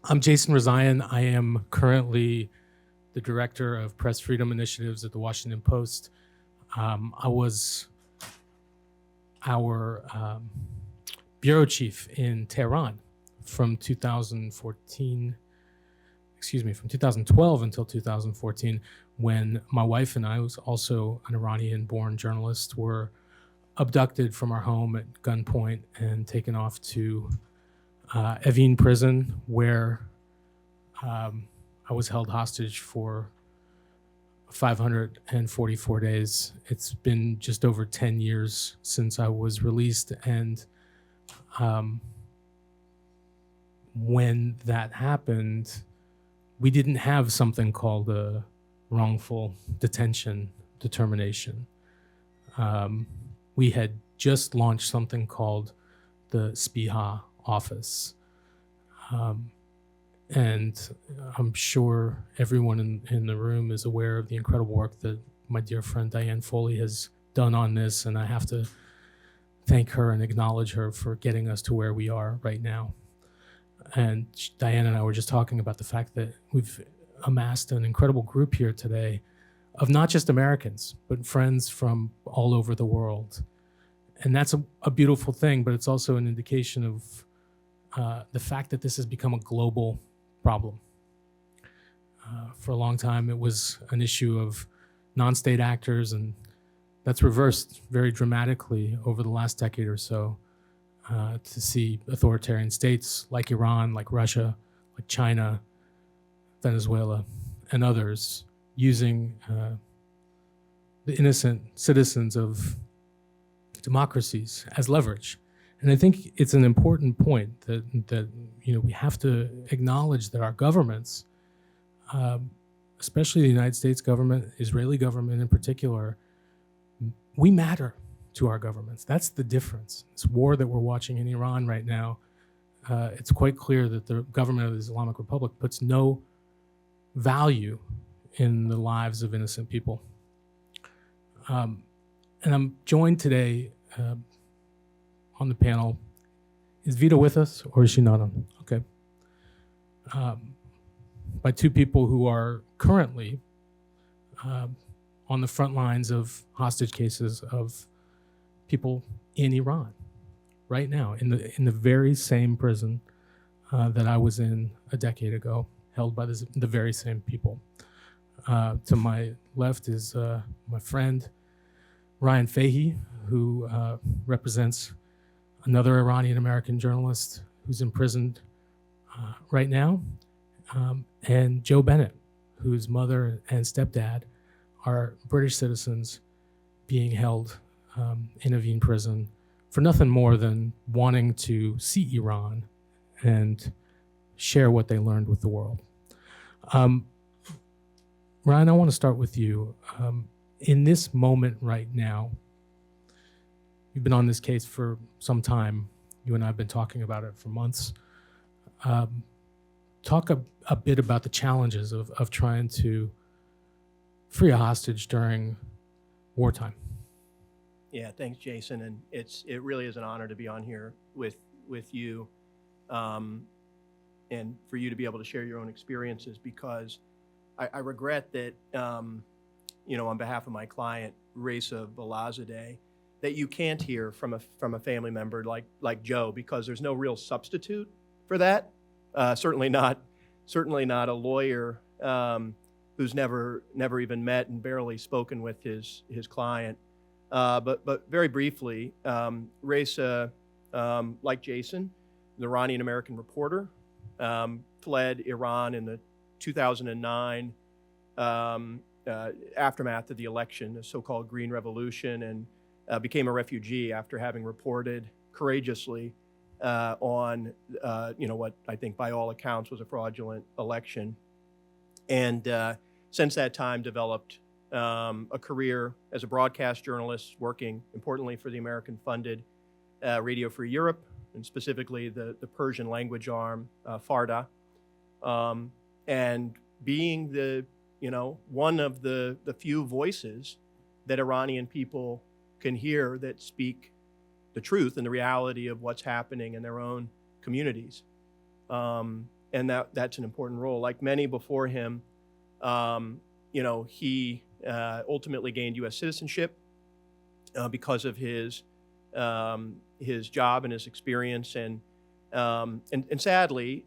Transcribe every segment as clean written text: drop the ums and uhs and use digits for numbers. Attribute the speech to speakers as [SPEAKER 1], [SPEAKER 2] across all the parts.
[SPEAKER 1] I'm Jason Rezaian. I am currently the director of press freedom initiatives at the Washington Post. I was our bureau chief in Tehran from 2012 until 2014, when my wife and I, who's also an Iranian-born journalist, were abducted from our home at gunpoint and taken off to Evin prison, where I was held hostage for 544 days. It's been just over 10 years since I was released, and when that happened, we didn't have something called a wrongful detention determination. We had just launched something called the SPIHA office. And I'm sure everyone in the room is aware of the incredible work that my dear friend Diane Foley has done on this, and I have to thank her and acknowledge her for getting us to where we are right now. And Diane and I were just talking about the fact that we've amassed an incredible group here today of not just Americans, but friends from all over the world. And that's a beautiful thing, but it's also an indication of the fact that this has become a global problem. For a long time, it was an issue of non-state actors, and that's reversed very dramatically over the last decade or so to see authoritarian states like Iran, like Russia, like China, Venezuela, and others using the innocent citizens of democracies as leverage. And I think it's an important point that we have to acknowledge that our governments, especially the United States government, Israeli government in particular, we matter to our governments. That's the difference. This war that we're watching in Iran right now, it's quite clear that the government of the Islamic Republic puts no value in the lives of innocent people. And I'm joined today on the panel. Is Vida with us, or is she not on? Okay. By two people who are currently on the front lines of hostage cases of people in Iran right now, in the very same prison that I was in a decade ago, held by the very same people. To my left is my friend Ryan Fayhee, who represents another Iranian-American journalist who's imprisoned right now, and Joe Bennett, whose mother and stepdad are British citizens being held in Evin prison for nothing more than wanting to see Iran and share what they learned with the world. Ryan, I want to start with you. In this moment right now, you've been on this case for some time. You and I have been talking about it for months. Talk a bit about the challenges of trying to free a hostage during wartime.
[SPEAKER 2] Yeah, thanks, Jason. And it really is an honor to be on here with you, and for you to be able to share your own experiences, because I regret that, on behalf of my client, Reza Balazadeh, that you can't hear from a family member like Joe, because there's no real substitute for that. Certainly not a lawyer who's never even met and barely spoken with his client. But very briefly, Reza, like Jason, an Iranian-American reporter, fled Iran in the 2009 aftermath of the election, the so-called Green Revolution, and became a refugee after having reported courageously on what I think by all accounts was a fraudulent election. And since that time developed a career as a broadcast journalist, working importantly for the American-funded Radio Free Europe, and specifically the Persian language arm, FARDA, and being one of the few voices that Iranian people can hear that speak the truth and the reality of what's happening in their own communities. and that's an important role. Like many before him, he ultimately gained U.S. citizenship because of his job and his experience, and sadly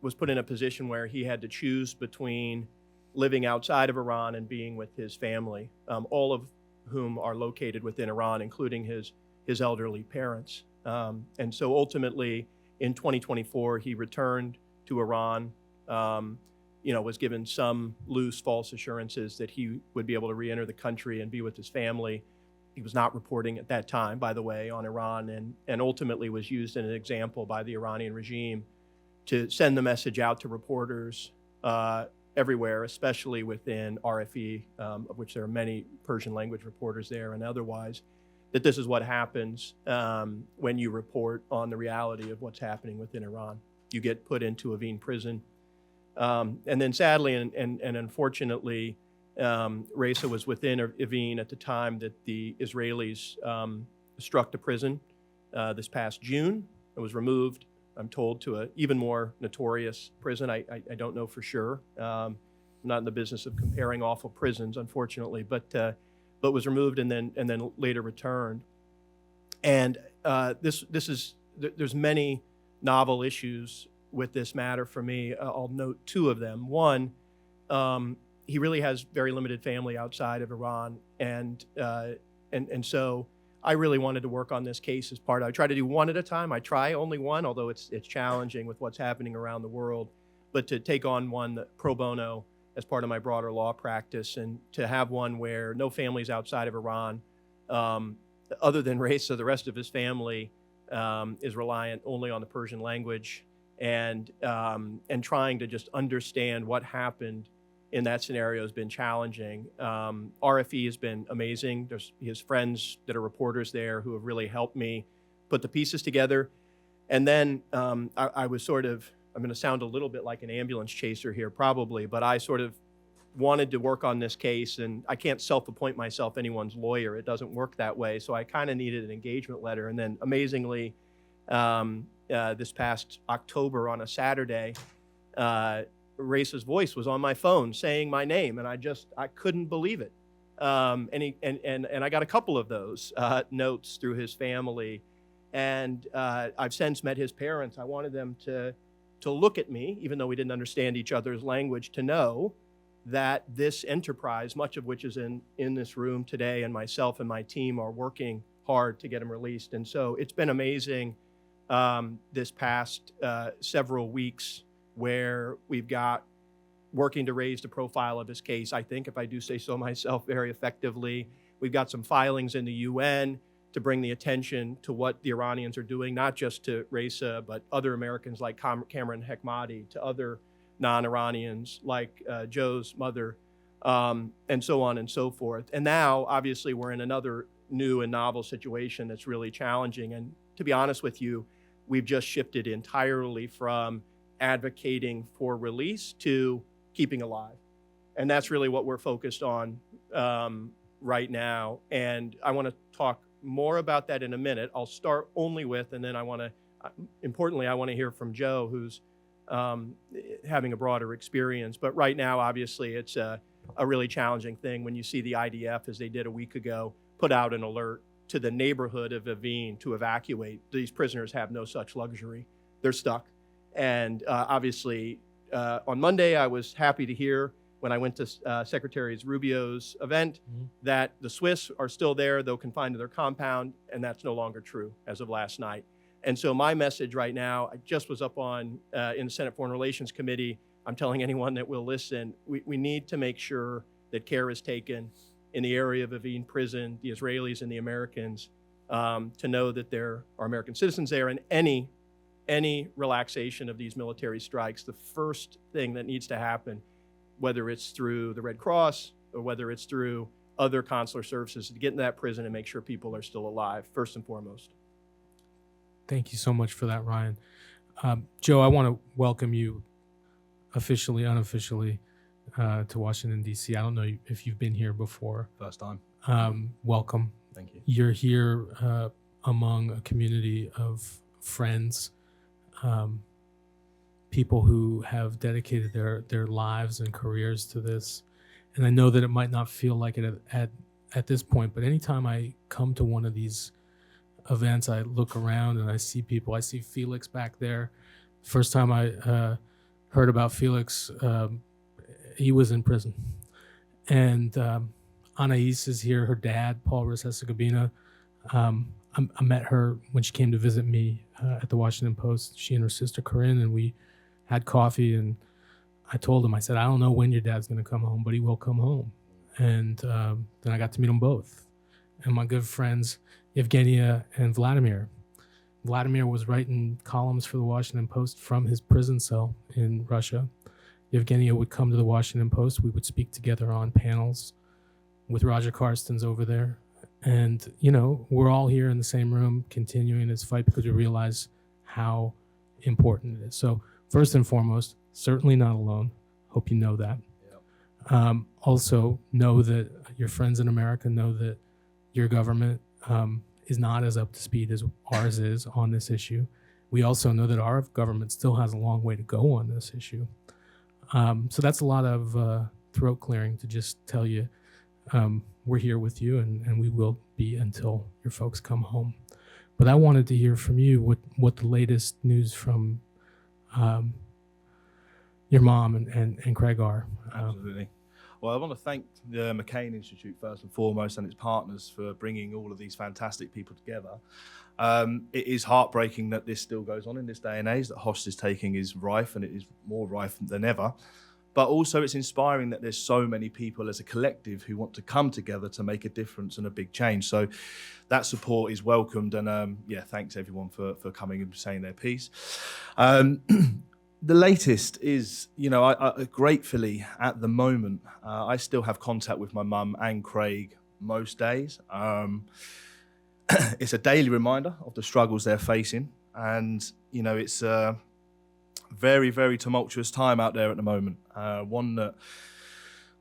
[SPEAKER 2] was put in a position where he had to choose between living outside of Iran and being with his family, all of whom are located within Iran, including his elderly parents. And so ultimately, in 2024, he returned to Iran, was given some loose false assurances that he would be able to re-enter the country and be with his family. He was not reporting at that time, by the way, on Iran, and ultimately was used as an example by the Iranian regime to send the message out to reporters everywhere, especially within RFE, of which there are many Persian language reporters there and otherwise, that this is what happens when you report on the reality of what's happening within Iran. You get put into Evin prison. And then sadly and unfortunately, Reza was within Evin at the time that the Israelis struck the prison this past June. It was removed, I'm told, to an even more notorious prison. I don't know for sure. I'm not in the business of comparing awful prisons, unfortunately, but was removed and then later returned. And there's many novel issues with this matter for me. I'll note two of them. One, he really has very limited family outside of Iran, and so I really wanted to work on this case as part of. I try to do one at a time. I try only one, although it's challenging with what's happening around the world. But to take on one pro bono as part of my broader law practice, and to have one where no families outside of Iran, other than Reza, the rest of his family is reliant only on the Persian language, and trying to just understand what happened in that scenario has been challenging. RFE has been amazing. There's his friends that are reporters there who have really helped me put the pieces together. And then I was sort of, I'm going to sound a little bit like an ambulance chaser here probably, but I sort of wanted to work on this case, and I can't self-appoint myself anyone's lawyer. It doesn't work that way. So I kind of needed an engagement letter. And then amazingly, this past October on a Saturday, Reza's voice was on my phone saying my name, and I couldn't believe it. And I got a couple of those notes through his family, and I've since met his parents. I wanted them to look at me, even though we didn't understand each other's language, to know that this enterprise, much of which is in this room today, and myself and my team are working hard to get him released. And so it's been amazing this past several weeks, where we've got working to raise the profile of his case, I think, if I do say so myself, very effectively. We've got some filings in the UN to bring the attention to what the Iranians are doing, not just to Reza, but other Americans like Cameron Hekmati, to other non-Iranians like Joe's mother, and so on and so forth. And now, obviously, we're in another new and novel situation that's really challenging. And to be honest with you, we've just shifted entirely from advocating for release to keeping alive. And that's really what we're focused on right now. And I want to talk more about that in a minute. I'll start only with, and then importantly, I want to hear from Joe, who's having a broader experience. But right now, obviously, it's a really challenging thing when you see the IDF, as they did a week ago, put out an alert to the neighborhood of Evin to evacuate. These prisoners have no such luxury. They're stuck. And obviously, on Monday, I was happy to hear when I went to Secretary Rubio's event that the Swiss are still there, though confined to their compound, and that's no longer true as of last night. And so my message right now, I just was up on in the Senate Foreign Relations Committee. I'm telling anyone that will listen, we need to make sure that care is taken in the area of Evin prison, the Israelis and the Americans, to know that there are American citizens there, and any relaxation of these military strikes, the first thing that needs to happen, whether it's through the Red Cross or whether it's through other consular services, to get into that prison and make sure people are still alive, first and foremost.
[SPEAKER 1] Thank you so much for that, Ryan. Joe, I want to welcome you officially, unofficially, to Washington, D.C. I don't know if you've been here before.
[SPEAKER 3] First time.
[SPEAKER 1] Welcome.
[SPEAKER 3] Thank you.
[SPEAKER 1] You're here among a community of friends people who have dedicated their lives and careers to this. And I know that it might not feel like it at this point, but anytime I come to one of these events, I look around and I see people. I see Felix back there. First time I heard about Felix, he was in prison. And Anais is here, her dad, Paul Rusesabagina. I met her when she came to visit me at the Washington Post, she and her sister Corinne, and we had coffee, and I told him, I said, I don't know when your dad's going to come home, but he will come home. And then I got to meet them both. And my good friends, Evgenia and Vladimir. Vladimir was writing columns for the Washington Post from his prison cell in Russia. Evgenia would come to the Washington Post. We would speak together on panels with Roger Carstens over there. And, you know, we're all here in the same room continuing this fight because we realize how important it is. So first and foremost, certainly not alone. Hope you know that. Yep. Also, know that your friends in America know that your government is not as up to speed as ours is on this issue. We also know that our government still has a long way to go on this issue. So that's a lot of throat clearing to just tell you we're here with you, and we will be until your folks come home. But I wanted to hear from you what the latest news from your mom and Craig are.
[SPEAKER 3] Absolutely. Well, I want to thank the McCain Institute first and foremost and its partners for bringing all of these fantastic people together. It is heartbreaking that this still goes on in this day and age, that hostage taking is rife, and it is more rife than ever. But also it's inspiring that there's so many people as a collective who want to come together to make a difference and a big change. So that support is welcomed, and thanks everyone for coming and saying their piece. The latest is, I gratefully at the moment, I still have contact with my mum and Craig most days. It's a daily reminder of the struggles they're facing. And, it's a very, very tumultuous time out there at the moment. One that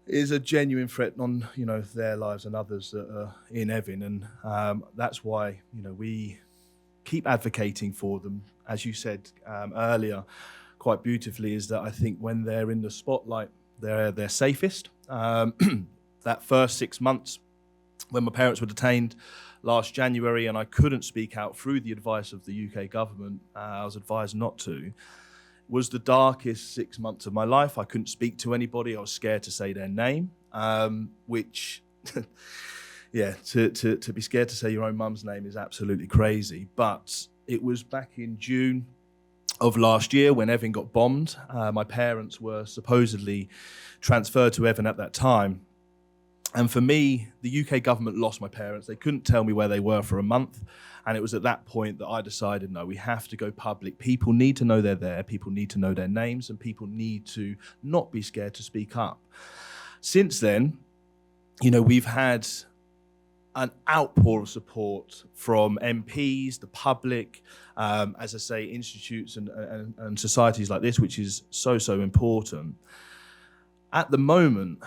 [SPEAKER 3] is a genuine threat on, their lives and others that are in Evin. And that's why, we keep advocating for them. As you said earlier, quite beautifully, is that I think when they're in the spotlight, they're safest. That first 6 months when my parents were detained last January and I couldn't speak out through the advice of the UK government, I was advised not to, was the darkest 6 months of my life. I couldn't speak to anybody. I was scared to say their name, which, to be scared to say your own mum's name is absolutely crazy. But it was back in June of last year when Evin got bombed. My parents were supposedly transferred to Evin at that time. And for me, the UK government lost my parents. They couldn't tell me where they were for a month. And it was at that point that I decided, no, we have to go public. People need to know they're there. People need to know their names, and people need to not be scared to speak up. Since then, we've had an outpour of support from MPs, the public, as I say, institutes and societies like this, which is so, so important. At the moment,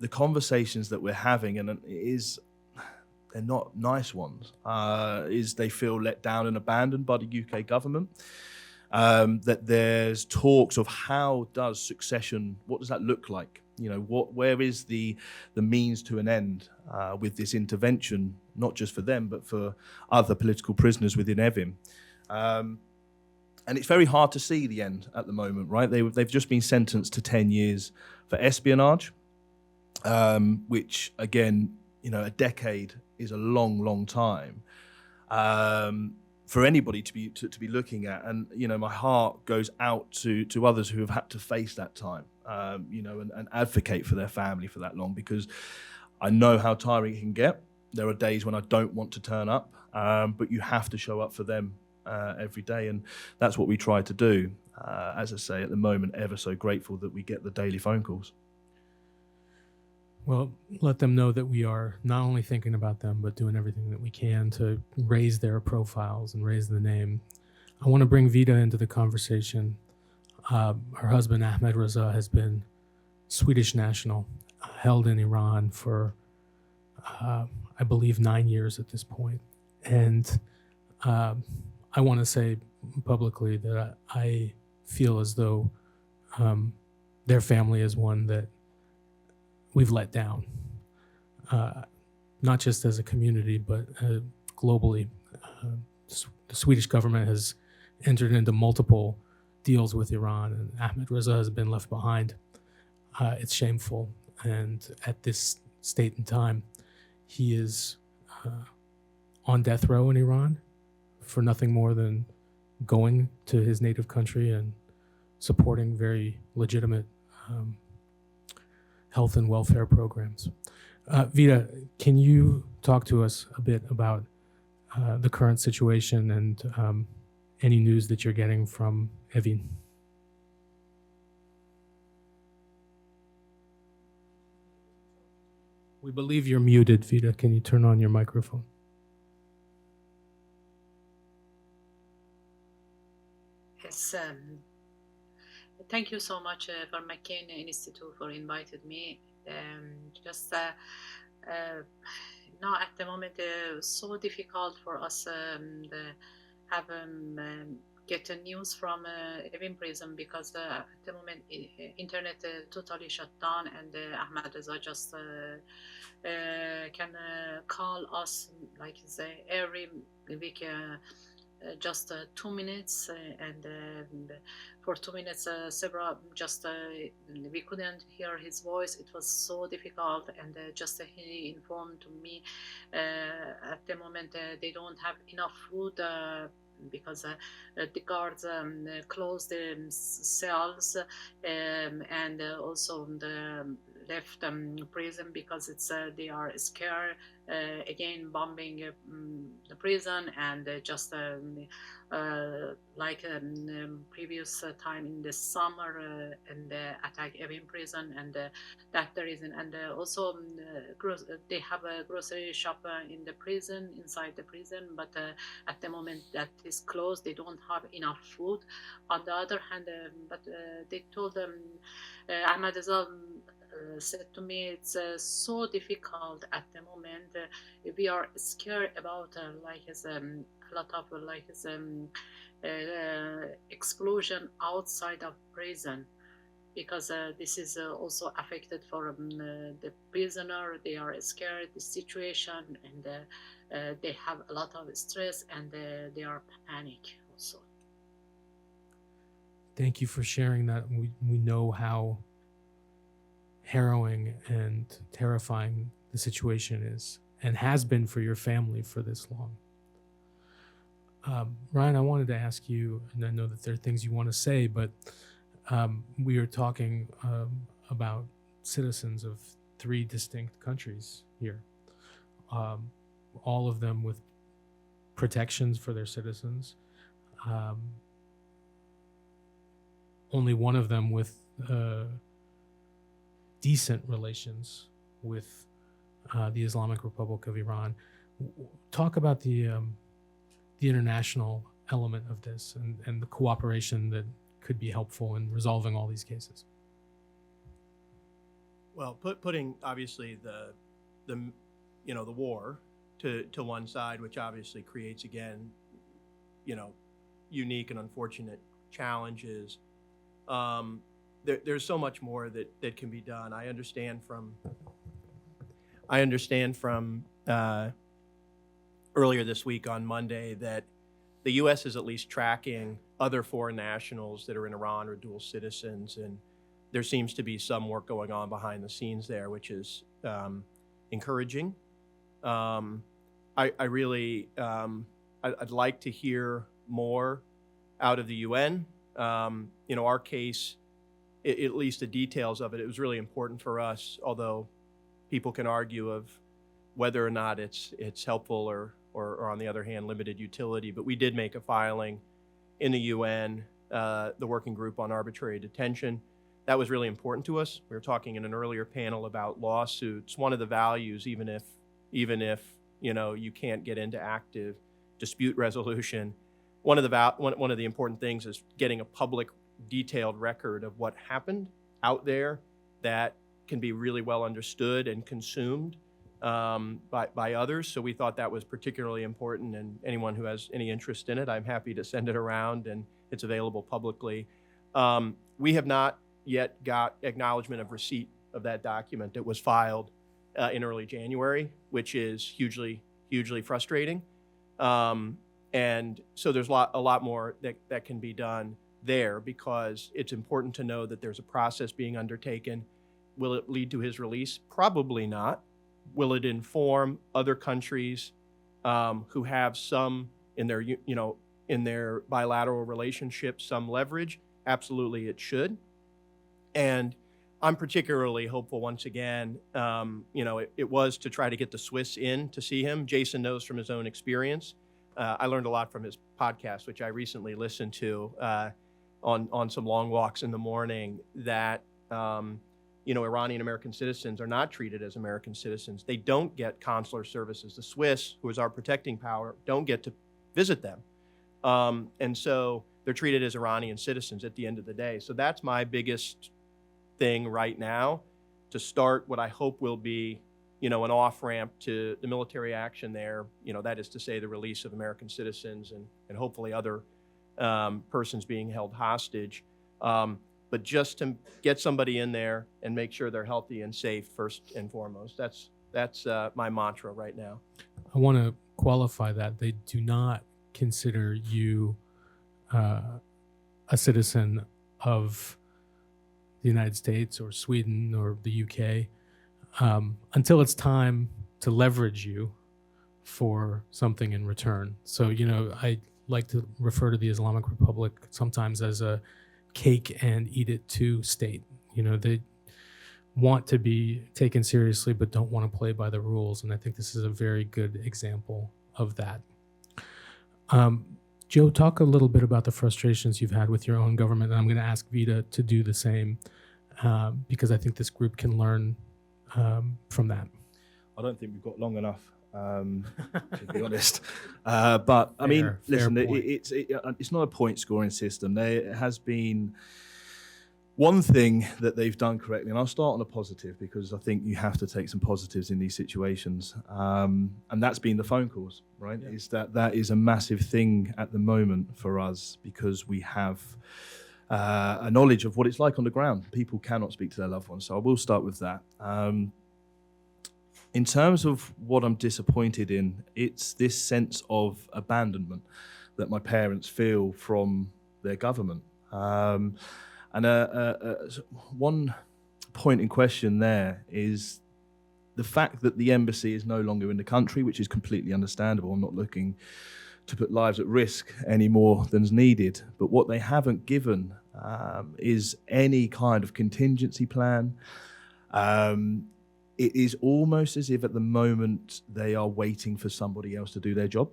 [SPEAKER 3] the conversations that we're having, and they're not nice ones, is they feel let down and abandoned by the UK government. That there's talks of how does succession, what does that look like? Where is the means to an end with this intervention, not just for them, but for other political prisoners within Evin. And it's very hard to see the end at the moment, right? They've just been sentenced to 10 years for espionage, which, again, a decade is a long, long time for anybody to be looking at. And, my heart goes out to others who have had to face that time, and advocate for their family for that long, because I know how tiring it can get. There are days when I don't want to turn up, but you have to show up for them every day. And that's what we try to do. As I say, at the moment, ever so grateful that we get the daily phone calls.
[SPEAKER 1] Well, let them know that we are not only thinking about them, but doing everything that we can to raise their profiles and raise the name. I want to bring Vida into the conversation. Her husband, Ahmadreza, has been Swedish national, held in Iran for, I believe, 9 years at this point. And I want to say publicly that I feel as though their family is one that we've let down, not just as a community, but globally. The Swedish government has entered into multiple deals with Iran, and Ahmadreza has been left behind. It's shameful, and at this state and time, he is on death row in Iran for nothing more than going to his native country and supporting very legitimate health and welfare programs. Vida, can you talk to us a bit about the current situation and any news that you're getting from Evin? We believe you're muted, Vida. Can you turn on your microphone?
[SPEAKER 4] Yes. Thank you so much for McCain Institute for inviting me. Now at the moment, so difficult for us have get news from Evin prison because at the moment internet totally shut down, and Ahmadreza just can call us like say every week. Just 2 minutes, and for 2 minutes, several just we couldn't hear his voice. It was so difficult, and just he informed to me at the moment they don't have enough food because the guards closed the cells and also the left prison because it's they are scared again bombing the prison, and just like previous time in the summer and attack Evin prison, and that the reason. And also they have a grocery shop in the prison, inside the prison, but at the moment that is closed, they don't have enough food. On the other hand, but they told them Ahmadreza said to me, it's so difficult at the moment. We are scared about like his a lot of like his explosion outside of prison, because this is also affected for the prisoner. They are scared the situation, and they have a lot of stress, and they are panic also.
[SPEAKER 1] Thank you for sharing that. We know how harrowing and terrifying the situation is, and has been for your family for this long. Ryan, I wanted to ask you, and I know that there are things you want to say, but we are talking about citizens of 3 distinct countries here, all of them with protections for their citizens, only one of them with decent relations with the Islamic Republic of Iran. Talk about the international element of this and the cooperation that could be helpful in resolving all these cases.
[SPEAKER 2] Well, putting obviously the war to one side, which obviously creates again, unique and unfortunate challenges. There's so much more that can be done. I understand from earlier this week on Monday that the U.S. is at least tracking other foreign nationals that are in Iran or dual citizens, and there seems to be some work going on behind the scenes there, which is encouraging. I really I'd like to hear more out of the UN. Our case, at least the details of it, it was really important for us, although people can argue of whether or not it's helpful or on the other hand, limited utility. But we did make a filing in the UN, the Working Group on Arbitrary Detention. That was really important to us. We were talking in an earlier panel about lawsuits. One of the values, even if you can't get into active dispute resolution, one of the important things is getting a public, detailed record of what happened out there that can be really well understood and consumed. by others. So we thought that was particularly important, and anyone who has any interest in it, I'm happy to send it around, and it's available publicly. We have not yet got acknowledgement of receipt of that document that was filed in early January, which is hugely frustrating. And so there's a lot more that can be done there, because it's important to know that there's a process being undertaken. Will it lead to his release? Probably not. Will it inform other countries who have some in their bilateral relationships some leverage? Absolutely, it should. And I'm particularly hopeful, once again, it was to try to get the Swiss in to see him. Jason knows from his own experience. I learned a lot from his podcast, which I recently listened to on some long walks in the morning, that Iranian American citizens are not treated as American citizens. They don't get consular services. The Swiss, who is our protecting power, don't get to visit them. And so they're treated as Iranian citizens at the end of the day. So that's my biggest thing right now, to start what I hope will be, an off-ramp to the military action there. That is to say, the release of American citizens and hopefully other persons being held hostage. But just to get somebody in there and make sure they're healthy and safe first and foremost. That's my mantra right now.
[SPEAKER 1] I want to qualify that. They do not consider you a citizen of the United States or Sweden or the UK until it's time to leverage you for something in return. So, I like to refer to the Islamic Republic sometimes as a cake and eat it too state. They want to be taken seriously but don't want to play by the rules, and I think this is a very good example of that. Joe, talk a little bit about the frustrations you've had with your own government, and I'm going to ask Vida to do the same, because I think this group can learn from that.
[SPEAKER 3] I don't think we've got long enough, to be honest. But I mean, listen, it's not a point scoring system. There has been one thing that they've done correctly, and I'll start on a positive, because I think you have to take some positives in these situations. And that's been the phone calls, right? Yeah. That is a massive thing at the moment for us, because we have a knowledge of what it's like on the ground. People cannot speak to their loved ones. So I will start with that. In terms of what I'm disappointed in, it's this sense of abandonment that my parents feel from their government. And one point in question there is the fact that the embassy is no longer in the country, which is completely understandable. I'm not looking to put lives at risk any more than's needed. But what they haven't given is any kind of contingency plan. It is almost as if at the moment they are waiting for somebody else to do their job.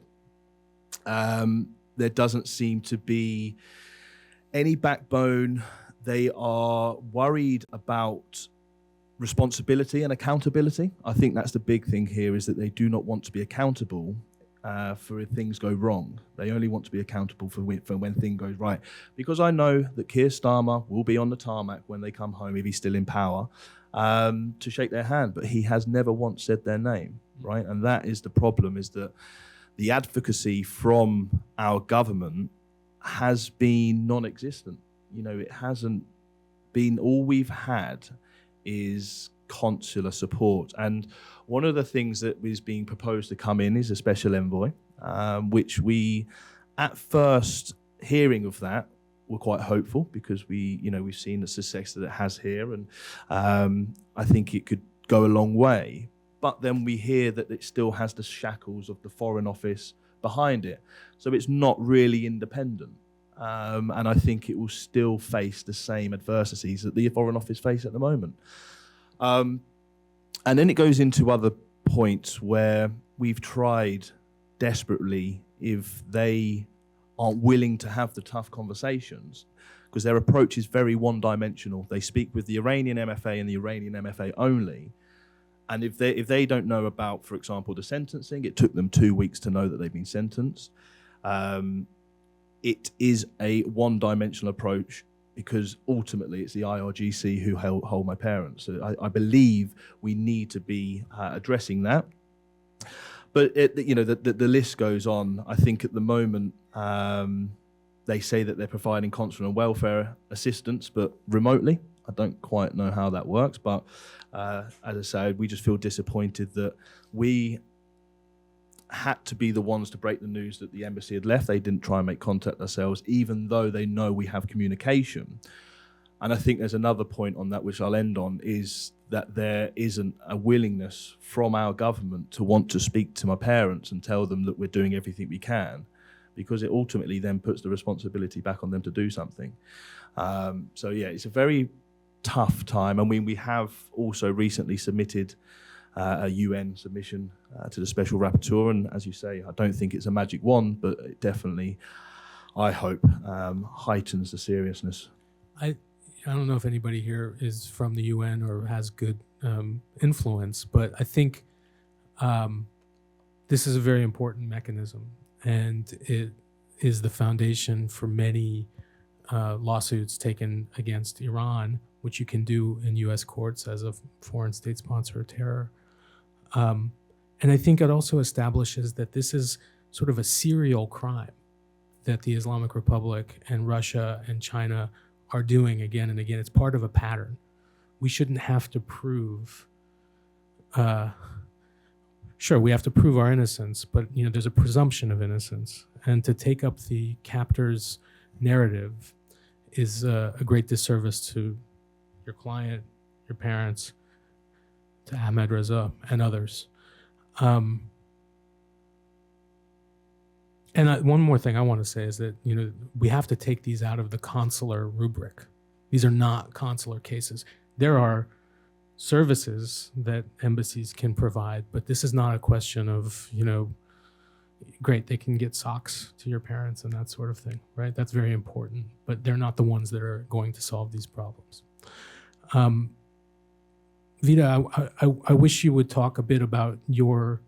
[SPEAKER 3] There doesn't seem to be any backbone. They are worried about responsibility and accountability. I think that's the big thing here, is that they do not want to be accountable for if things go wrong. They only want to be accountable for when things go right. Because I know that Keir Starmer will be on the tarmac when they come home, if he's still in power, to shake their hand, but he has never once said their name, right? And that is the problem, is that the advocacy from our government has been non-existent. It hasn't been, all we've had is consular support. And one of the things that is being proposed to come in is a special envoy, which we, at first hearing of that, were quite hopeful, because we've seen the success that it has here, and I think it could go a long way. But then we hear that it still has the shackles of the Foreign Office behind it, so it's not really independent. And I think it will still face the same adversities that the Foreign Office face at the moment. And then it goes into other points where we've tried desperately, if they aren't willing to have the tough conversations, because their approach is very one-dimensional. They speak with the Iranian MFA and the Iranian MFA only. And if they don't know about, for example, the sentencing, it took them 2 weeks to know that they've been sentenced. It is a one-dimensional approach. because ultimately it's the IRGC who hold my parents. So I believe we need to be addressing that. But the list goes on. I think at the moment they say that they're providing consular and welfare assistance, but remotely. I don't quite know how that works. But as I said, we just feel disappointed that we had to be the ones to break the news that the embassy had left. They didn't try and make contact themselves, even though they know we have communication. And I think there's another point on that, which I'll end on, is that there isn't a willingness from our government to want to speak to my parents and tell them that we're doing everything we can, because it ultimately then puts the responsibility back on them to do something. So yeah, it's a very tough time. I mean, we have also recently submitted a UN submission to the Special Rapporteur, and as you say, I don't think it's a magic wand, but it definitely, I hope, heightens the seriousness.
[SPEAKER 1] I don't know if anybody here is from the UN or has good influence, but I think this is a very important mechanism, and it is the foundation for many lawsuits taken against Iran, which you can do in U.S. courts as a foreign state sponsor of terror. And I think it also establishes that this is sort of a serial crime that the Islamic Republic and Russia and China are doing again and again. It's part of a pattern. We shouldn't have to prove, sure, we have to prove our innocence, but there's a presumption of innocence. And to take up the captor's narrative is a great disservice to your client, your parents, to Ahmadreza and others. And one more thing I want to say is that, we have to take these out of the consular rubric. These are not consular cases. There are services that embassies can provide, but this is not a question of, great, they can get socks to your parents and that sort of thing, right? That's very important, but they're not the ones that are going to solve these problems. Vida, I wish you would talk a bit about your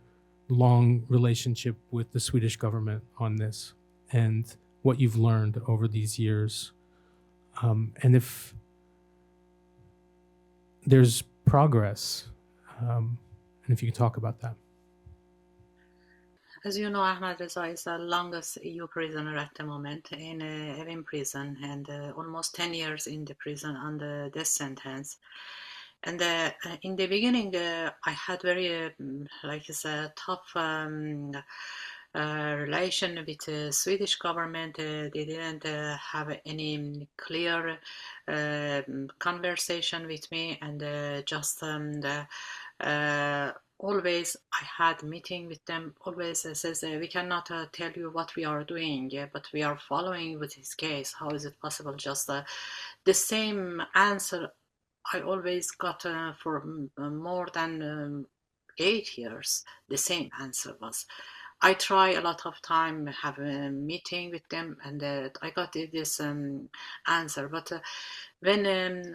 [SPEAKER 1] long relationship with the Swedish government on this and what you've learned over these years. And if there's progress, and if you can talk about that.
[SPEAKER 4] As you know, Ahmadreza is the longest EU prisoner at the moment in Evin prison, and almost 10 years in the prison under death sentence. And in the beginning, I had very, tough relation with the Swedish government. They didn't have any clear conversation with me, and always I had meeting with them. Always says we cannot tell you what we are doing, but we are following with his case. How is it possible? Just the same answer I always got for more than 8 years. The same answer was. I try a lot of time, have a meeting with them, and I got this answer. But when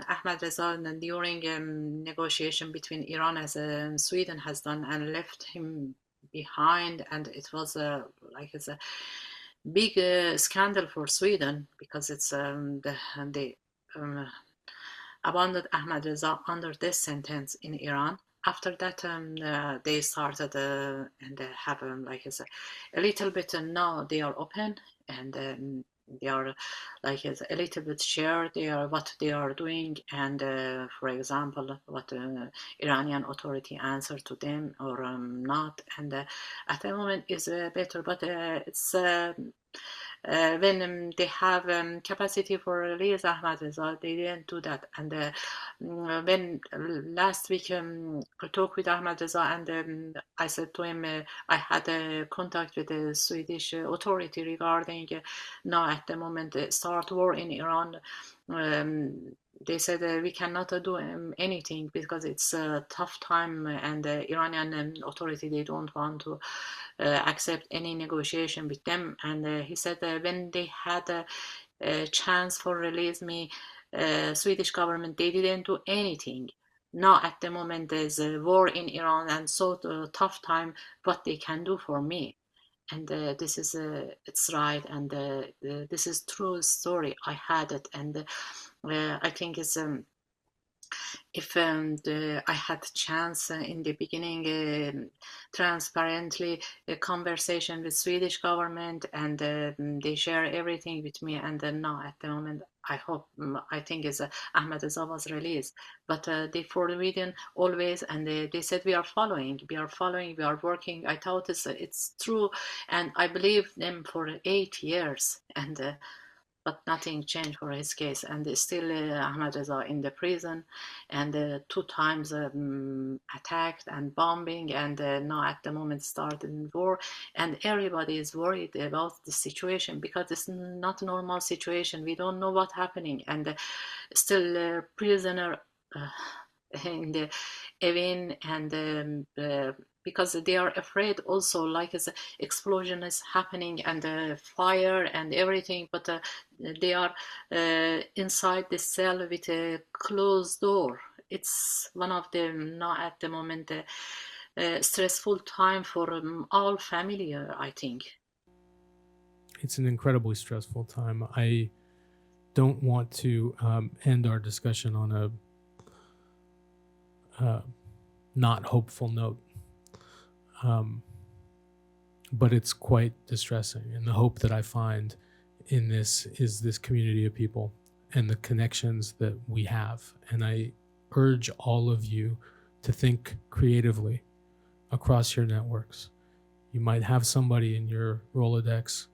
[SPEAKER 4] Ahmadreza, during negotiation between Iran as Sweden has done and left him behind, and it was it's a big scandal for Sweden, because it's they abandoned Ahmadreza under death sentence in Iran. After that, they started and have a little bit. Now they are open, and they are a little bit share what they are doing, and for example, what Iranian authority answer to them or not. And at the moment is better, but it's. When they have capacity for release Ahmadreza, they didn't do that. And when last week I talked with Ahmadreza, and I said to him, I had a contact with the Swedish authority regarding now at the moment start war in Iran. They said we cannot do anything because it's a tough time, and the Iranian authority, they don't want to accept any negotiation with them. And he said when they had a chance for release me, Swedish government, they didn't do anything. Now at the moment there's a war in Iran, and so tough time, what they can do for me. and this is it's right, and this is true story. I had it, and I think it's if I had chance in the beginning, transparently a conversation with Swedish government, and they share everything with me. And now at the moment, I hope, I think is Ahmadreza was released, but they forbidden always, and they said we are following, we are working. I thought it's true, and I believed them for 8 years, and but nothing changed for his case, and still Ahmadreza in the prison, and 2 times attacked and bombing, and now at the moment started war, and everybody is worried about the situation because it's not a normal situation. We don't know what's happening, and still prisoner in the Evin, and because they are afraid also, like as explosion is happening and fire and everything, but they are inside the cell with a closed door. It's one of the now at the moment stressful time for all family, I think.
[SPEAKER 1] It's an incredibly stressful time. I don't want to end our discussion on a not hopeful note. But it's quite distressing. And the hope that I find in this is this community of people and the connections that we have. And I urge all of you to think creatively across your networks. You might have somebody in your Rolodex,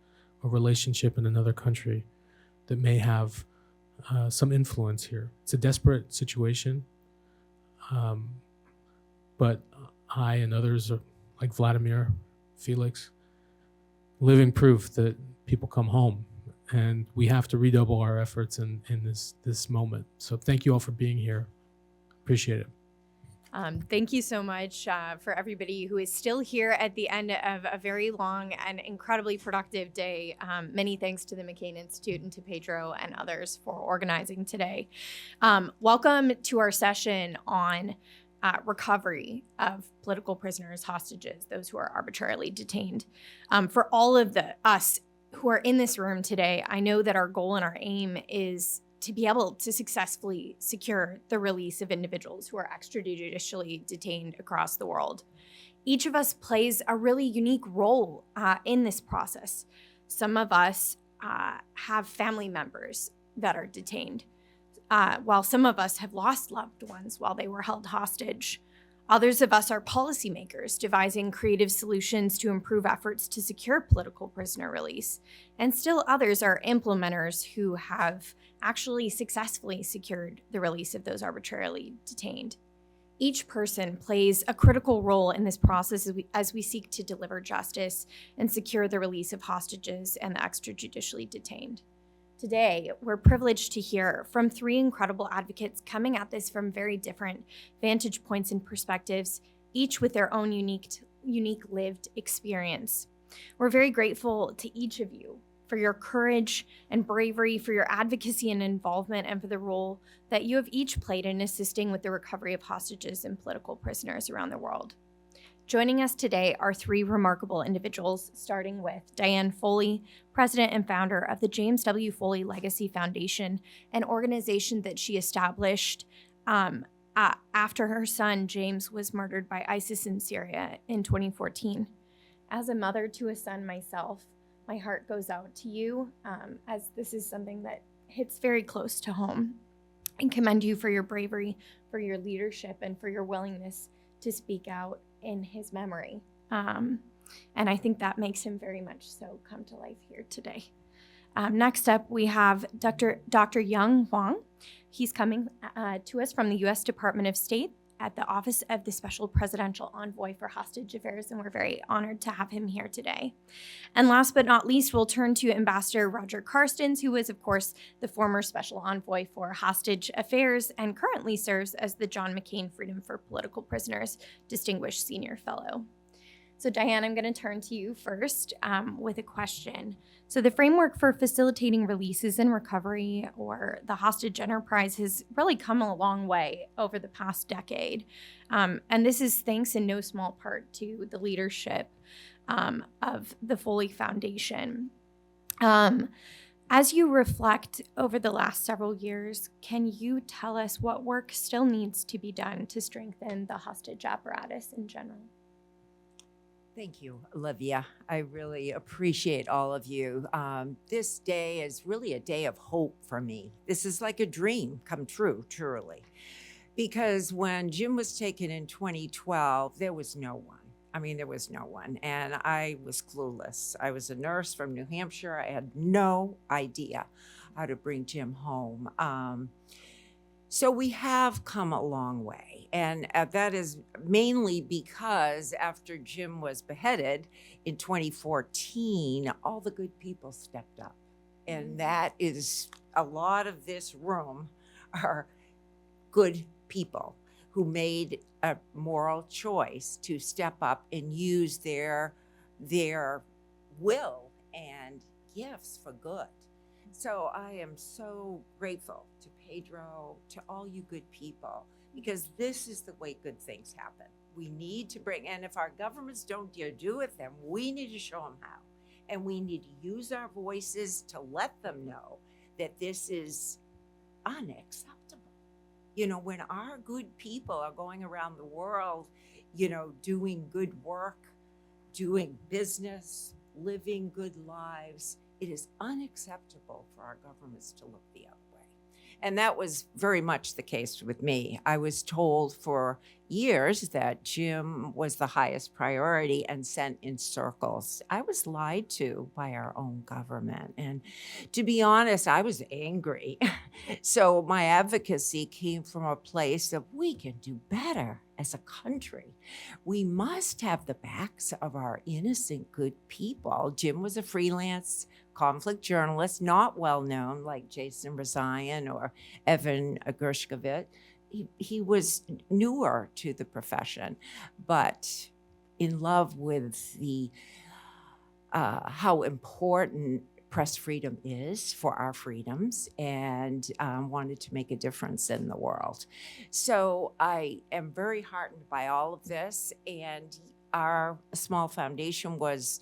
[SPEAKER 1] a relationship in another country that may have some influence here. It's a desperate situation. But I and others are, like Vladimir, Felix, living proof that people come home, and we have to redouble our efforts in this moment. So thank you all for being here. Appreciate it.
[SPEAKER 5] Thank you so much for everybody who is still here at the end of a very long and incredibly productive day. Many thanks to the McCain Institute and to Pedro and others for organizing today. Welcome to our session on recovery of political prisoners, hostages, those who are arbitrarily detained. For all of us who are in this room today, I know that our goal and our aim is to be able to successfully secure the release of individuals who are extrajudicially detained across the world. Each of us plays a really unique role in this process. Some of us have family members that are detained, while some of us have lost loved ones while they were held hostage. Others of us are policymakers devising creative solutions to improve efforts to secure political prisoner release. And still others are implementers who have actually successfully secured the release of those arbitrarily detained. Each person plays a critical role in this process as we seek to deliver justice and secure the release of hostages and the extrajudicially detained. Today, we're privileged to hear from 3 incredible advocates coming at this from very different vantage points and perspectives, each with their own unique lived experience. We're very grateful to each of you for your courage and bravery, for your advocacy and involvement, and for the role that you have each played in assisting with the recovery of hostages and political prisoners around the world. Joining us today are 3 remarkable individuals, starting with Diane Foley, president and founder of the James W. Foley Legacy Foundation, an organization that she established after her son James was murdered by ISIS in Syria in 2014. As a mother to a son myself, my heart goes out to you, as this is something that hits very close to home. I commend you for your bravery, for your leadership, and for your willingness to speak out in his memory. And I think that makes him very much so come to life here today. Next up, we have Dr. Hoang. He's coming to us from the U.S. Department of State at the Office of the Special Presidential Envoy for Hostage Affairs, and we're very honored to have him here today. And last but not least, we'll turn to Ambassador Roger Carstens, who is, of course, the former Special Envoy for Hostage Affairs and currently serves as the John McCain Freedom for Political Prisoners Distinguished Senior Fellow. So Diane, I'm going to turn to you first with a question. So the framework for facilitating releases and recovery, or the hostage enterprise, has really come a long way over the past decade. And this is thanks in no small part to the leadership of the Foley Foundation. As you reflect over the last several years, can you tell us what work still needs to be done to strengthen the hostage apparatus in general?
[SPEAKER 6] Thank you, Olivia. I really appreciate all of you. This day is really a day of hope for me. This is like a dream come true, truly. Because when Jim was taken in 2012, there was no one. I mean, there was no one. And I was clueless. I was a nurse from New Hampshire. I had no idea how to bring Jim home. So we have come a long way. And that is mainly because after Jim was beheaded in 2014, all the good people stepped up. And that is a lot of this room are good people who made a moral choice to step up and use their will and gifts for good. So I am so grateful to Pedro, to all you good people, because this is the way good things happen. We need to bring, and if our governments don't dare do it, then we need to show them how. And we need to use our voices to let them know that this is unacceptable. You know, when our good people are going around the world, you know, doing good work, doing business, living good lives, it is unacceptable for our governments to look the other way. And that was very much the case with me. I was told for years that Jim was the highest priority and sent in circles. I was lied to by our own government. And to be honest, I was angry. So my advocacy came from a place of we can do better as a country. We must have the backs of our innocent, good people. Jim was a freelance conflict journalist, not well known like Jason Rezaian or Evan Gershkovich. He was newer to the profession, but in love with the how important press freedom is for our freedoms, and wanted to make a difference in the world. So I am very heartened by all of this, and our small foundation was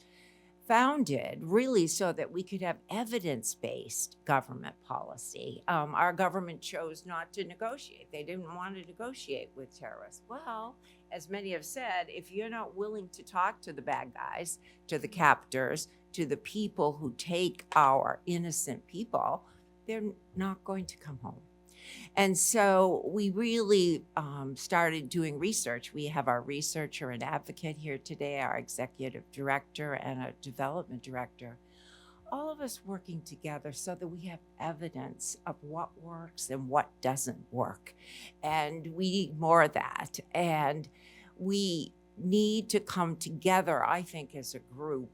[SPEAKER 6] founded really so that we could have evidence-based government policy. Our government chose not to negotiate. They didn't want to negotiate with terrorists. Well, as many have said, if you're not willing to talk to the bad guys, to the captors, to the people who take our innocent people, they're not going to come home. And so we really started doing research. We have our researcher and advocate here today, our executive director and a development director, all of us working together so that we have evidence of what works and what doesn't work. And we need more of that. And we need to come together, I think, as a group.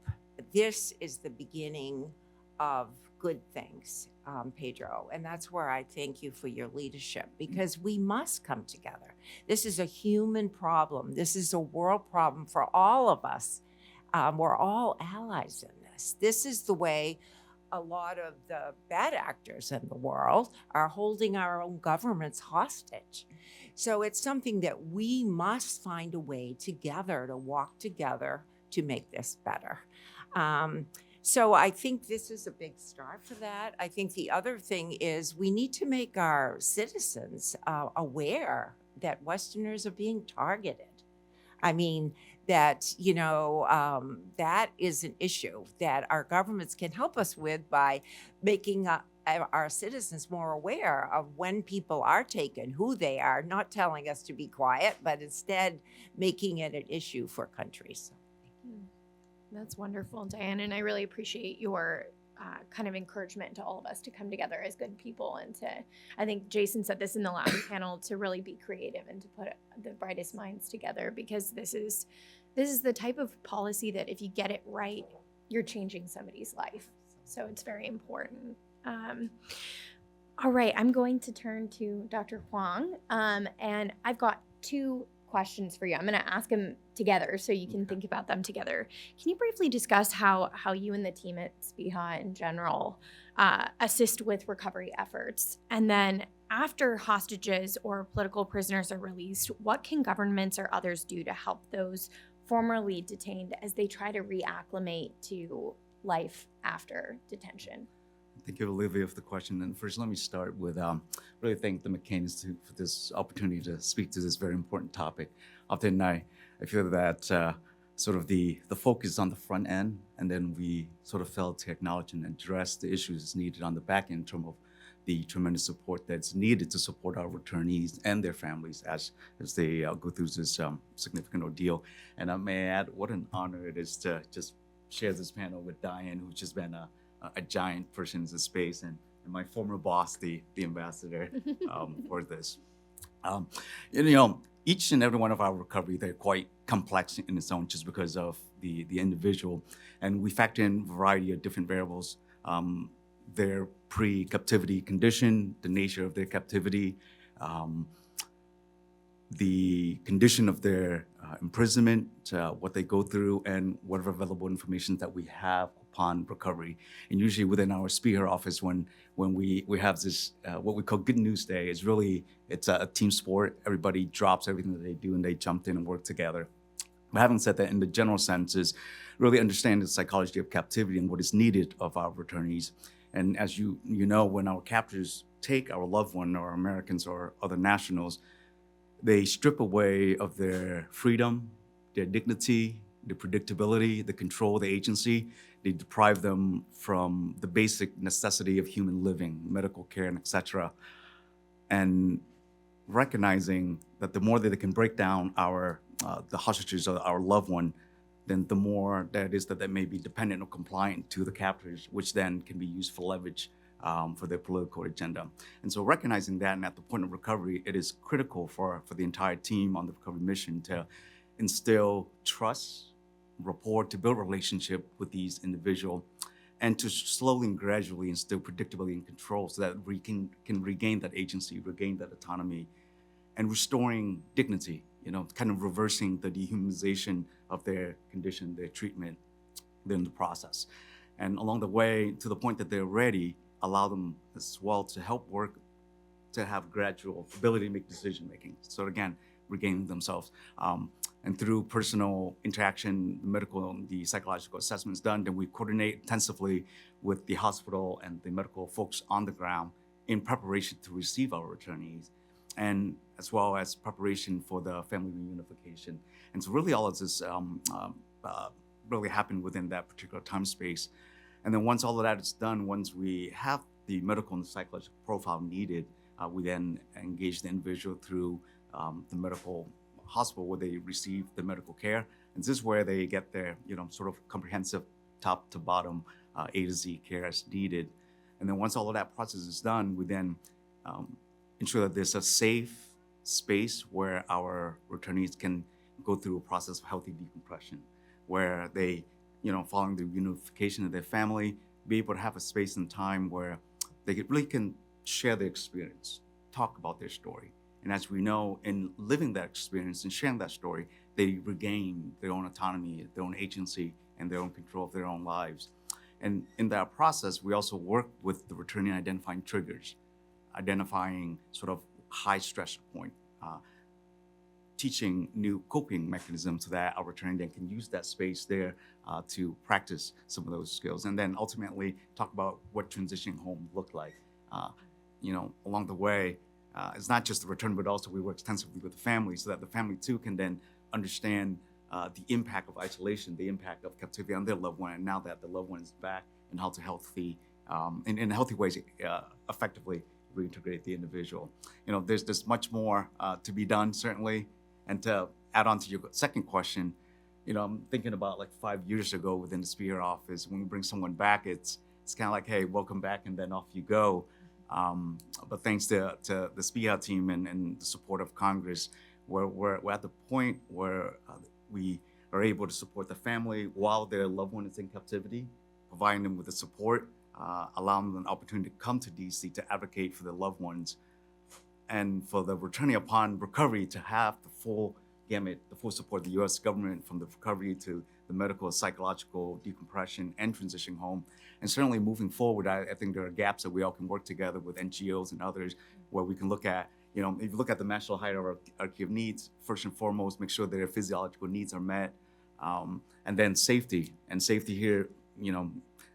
[SPEAKER 6] This is the beginning of good things, Pedro. And that's where I thank you for your leadership, because we must come together. This is a human problem. This is a world problem for all of us. We're all allies in this. This is the way a lot of the bad actors in the world are holding our own governments hostage. So it's something that we must find a way together to walk together to make this better. So I think this is a big start for that. I think the other thing is we need to make our citizens aware that Westerners are being targeted. I mean, that, you know, that is an issue that our governments can help us with by making our citizens more aware of when people are taken, who they are, not telling us to be quiet, but instead making it an issue for countries.
[SPEAKER 5] That's wonderful, Diane, and I really appreciate your kind of encouragement to all of us to come together as good people and to, I think Jason said this in the last panel, to really be creative and to put the brightest minds together, because this is the type of policy that if you get it right, you're changing somebody's life. So it's very important. All right, I'm going to turn to Dr. Hoang, and I've got two questions for you. I'm going to ask them together so you can think about them together. Can you briefly discuss how you and the team at SPIHA in general assist with recovery efforts? And then after hostages or political prisoners are released, what can governments or others do to help those formerly detained as they try to reacclimate to life after detention?
[SPEAKER 7] Thank you, Olivia, for the question. And first, let me start with really thank the McCain Institute for this opportunity to speak to this very important topic. Often I feel that sort of the focus is on the front end, and then we sort of fail to acknowledge and address the issues needed on the back end in terms of the tremendous support that's needed to support our returnees and their families as they go through this significant ordeal. And I may add, what an honor it is to just share this panel with Diane, who's just been a giant person in this space, and my former boss, the ambassador, for this. Each and every one of our recovery, they're quite complex in its own just because of the individual. And we factor in a variety of different variables, their pre-captivity condition, the nature of their captivity, the condition of their imprisonment, what they go through, and whatever available information that we have upon recovery. And usually within our Spear office, when we have this, what we call Good News Day, it's a team sport. Everybody drops everything that they do and they jumped in and work together. But having said that, in the general sense, is really understand the psychology of captivity and what is needed of our returnees. And as you know, when our captors take our loved one or Americans or other nationals, they strip away of their freedom, their dignity, the predictability, the control, the agency. They deprive them from the basic necessity of human living, medical care, and et cetera. And recognizing that the more that they can break down the hostages of our loved one, then the more that is that they may be dependent or compliant to the captors, which then can be used for leverage for their political agenda. And so recognizing that, and at the point of recovery, it is critical for the entire team on the recovery mission to instill trust, rapport, to build relationship with these individuals, and to slowly and gradually instill predictability and control so that we can regain that agency, regain that autonomy, and restoring dignity, kind of reversing the dehumanization of their condition, their treatment, in the process. And along the way, to the point that they're ready, allow them as well to help work to have gradual ability to make decision making. So again, regaining themselves. And through personal interaction, the medical and the psychological assessments done, then we coordinate intensively with the hospital and the medical folks on the ground in preparation to receive our returnees, and as well as preparation for the family reunification. And so really all of this really happened within that particular time space. And then once all of that is done, once we have the medical and psychological profile needed, we then engage the individual through the medical hospital where they receive the medical care. And this is where they get their, sort of comprehensive top to bottom A to Z care as needed. And then once all of that process is done, we then ensure that there's a safe space where our returnees can go through a process of healthy decompression, where they, following the reunification of their family, be able to have a space and time where they really can share their experience, talk about their story. And as we know, in living that experience and sharing that story, they regain their own autonomy, their own agency, and their own control of their own lives. And in that process, we also work with the returnee identifying triggers, identifying sort of high stress point, teaching new coping mechanisms so that our returnee then can use that space there to practice some of those skills. And then ultimately talk about what transitioning home looked like. Along the way, it's not just the return, but also we work extensively with the family so that the family too can then understand the impact of isolation, the impact of captivity on their loved one, and now that the loved one is back, and how to in healthy ways, effectively reintegrate the individual. There's much more to be done, certainly. And to add on to your second question, I'm thinking about like 5 years ago within the Spear office, when we bring someone back, it's kind of like, hey, welcome back, and then off you go. But thanks to the Spear team and the support of Congress, we're at the point where we are able to support the family while their loved one is in captivity, providing them with the support, allowing them an opportunity to come to DC to advocate for their loved ones, and for the returning upon recovery to have the full gamut, the full support of the U.S. government, from the recovery to the medical, psychological decompression and transition home. And certainly moving forward, I think there are gaps that we all can work together with NGOs and others where we can look at, if you look at the national hierarchy of needs, first and foremost, make sure that their physiological needs are met, And then safety, and safety here,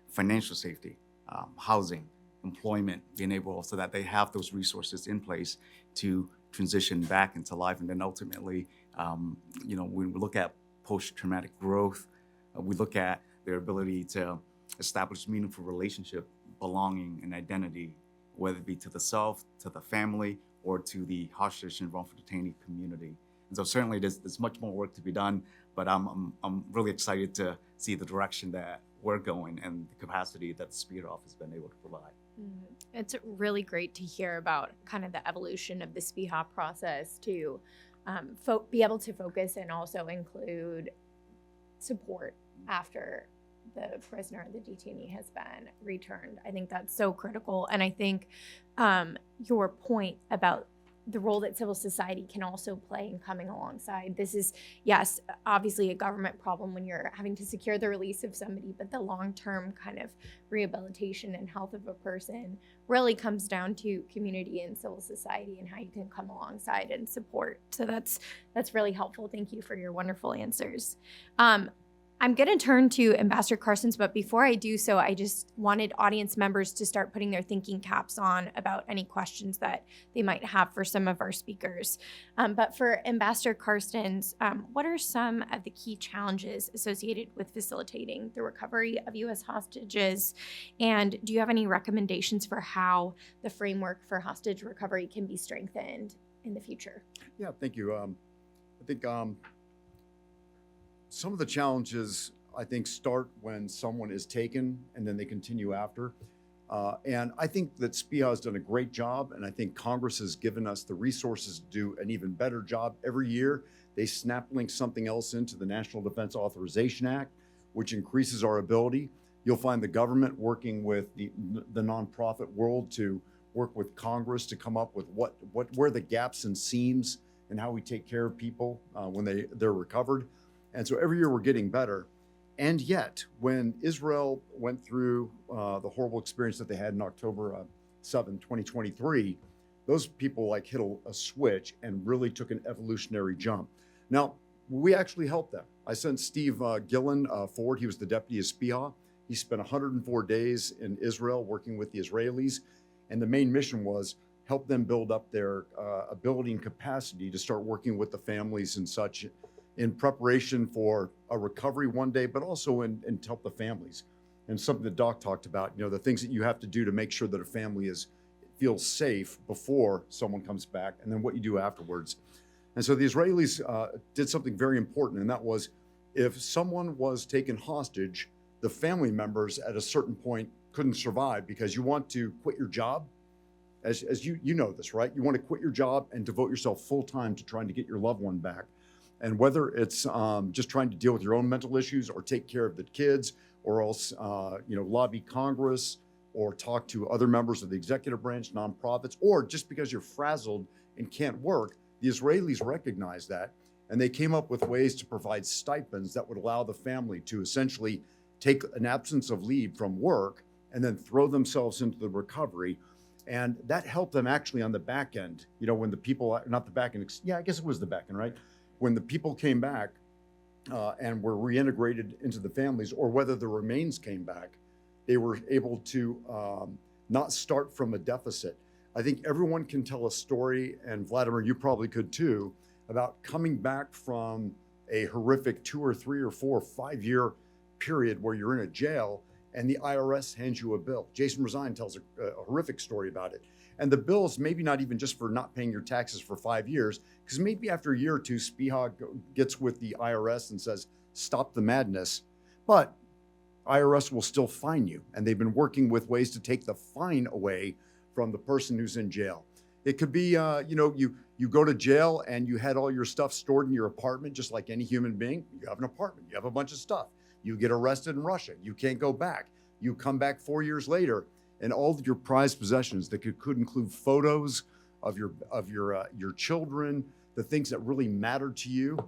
[SPEAKER 7] financial safety, housing, employment, being able so that they have those resources in place to transition back into life. And then ultimately, when we look at post-traumatic growth, we look at their ability to establish meaningful relationship, belonging, and identity, whether it be to the self, to the family, or to the hostage and wrongful detainee community. And so certainly there's much more work to be done, but I'm really excited to see the direction that we're going and the capacity that the Spear Office has been able to provide.
[SPEAKER 5] It's really great to hear about kind of the evolution of the SPIHA process to be able to focus and also include support after the prisoner, the detainee, has been returned. I think that's so critical. And I think your point about the role that civil society can also play in coming alongside. This is, yes, obviously a government problem when you're having to secure the release of somebody, but the long-term kind of rehabilitation and health of a person really comes down to community and civil society and how you can come alongside and support. So that's really helpful. Thank you for your wonderful answers. I'm going to turn to Ambassador Carstens, but before I do so, I just wanted audience members to start putting their thinking caps on about any questions that they might have for some of our speakers. But for Ambassador Carstens, what are some of the key challenges associated with facilitating the recovery of U.S. hostages? And do you have any recommendations for how the framework for hostage recovery can be strengthened in the future?
[SPEAKER 8] Yeah, thank you. I think some of the challenges, I think, start when someone is taken and then they continue after. And I think that SPIHA has done a great job, and I think Congress has given us the resources to do an even better job. Every year, they snap link something else into the National Defense Authorization Act, which increases our ability. You'll find the government working with the nonprofit world to work with Congress to come up with where the gaps and seams and how we take care of people when they're recovered. And so every year we're getting better. And yet, when Israel went through the horrible experience that they had in October 7, 2023, those people hit a switch and really took an evolutionary jump. Now, we actually helped them. I sent Steve Gillen forward. He was the deputy of SPIHA. He spent 104 days in Israel working with the Israelis. And the main mission was help them build up their ability and capacity to start working with the families and such in preparation for a recovery one day, but also to help the families. And something that Doc talked about, the things that you have to do to make sure that a family feels safe before someone comes back, and then what you do afterwards. And so the Israelis did something very important, and that was if someone was taken hostage, the family members at a certain point couldn't survive because you want to quit your job. As you know this, right? You want to quit your job and devote yourself full time to trying to get your loved one back. And whether it's just trying to deal with your own mental issues or take care of the kids or else, lobby Congress or talk to other members of the executive branch, nonprofits, or just because you're frazzled and can't work, the Israelis recognize that. And they came up with ways to provide stipends that would allow the family to essentially take an absence of leave from work and then throw themselves into the recovery. And that helped them actually on the back end, when the people, not the back end, I guess it was the back end, right? When the people came back and were reintegrated into the families, or whether the remains came back, they were able to not start from a deficit. I think everyone can tell a story, and Vladimir, you probably could too, about coming back from a horrific 2 or 3 or 4 or 5 year period where you're in a jail and the IRS hands you a bill. Jason Rezaian tells a horrific story about it. And the bill's maybe not even just for not paying your taxes for 5 years, because maybe after a year or two, SPIHA gets with the IRS and says, stop the madness. But IRS will still fine you. And they've been working with ways to take the fine away from the person who's in jail. It could be, you go to jail and you had all your stuff stored in your apartment, just like any human being. You have an apartment, you have a bunch of stuff. You get arrested in Russia, you can't go back. You come back 4 years later, and all of your prized possessions that could include photos of your children, the things that really matter to you,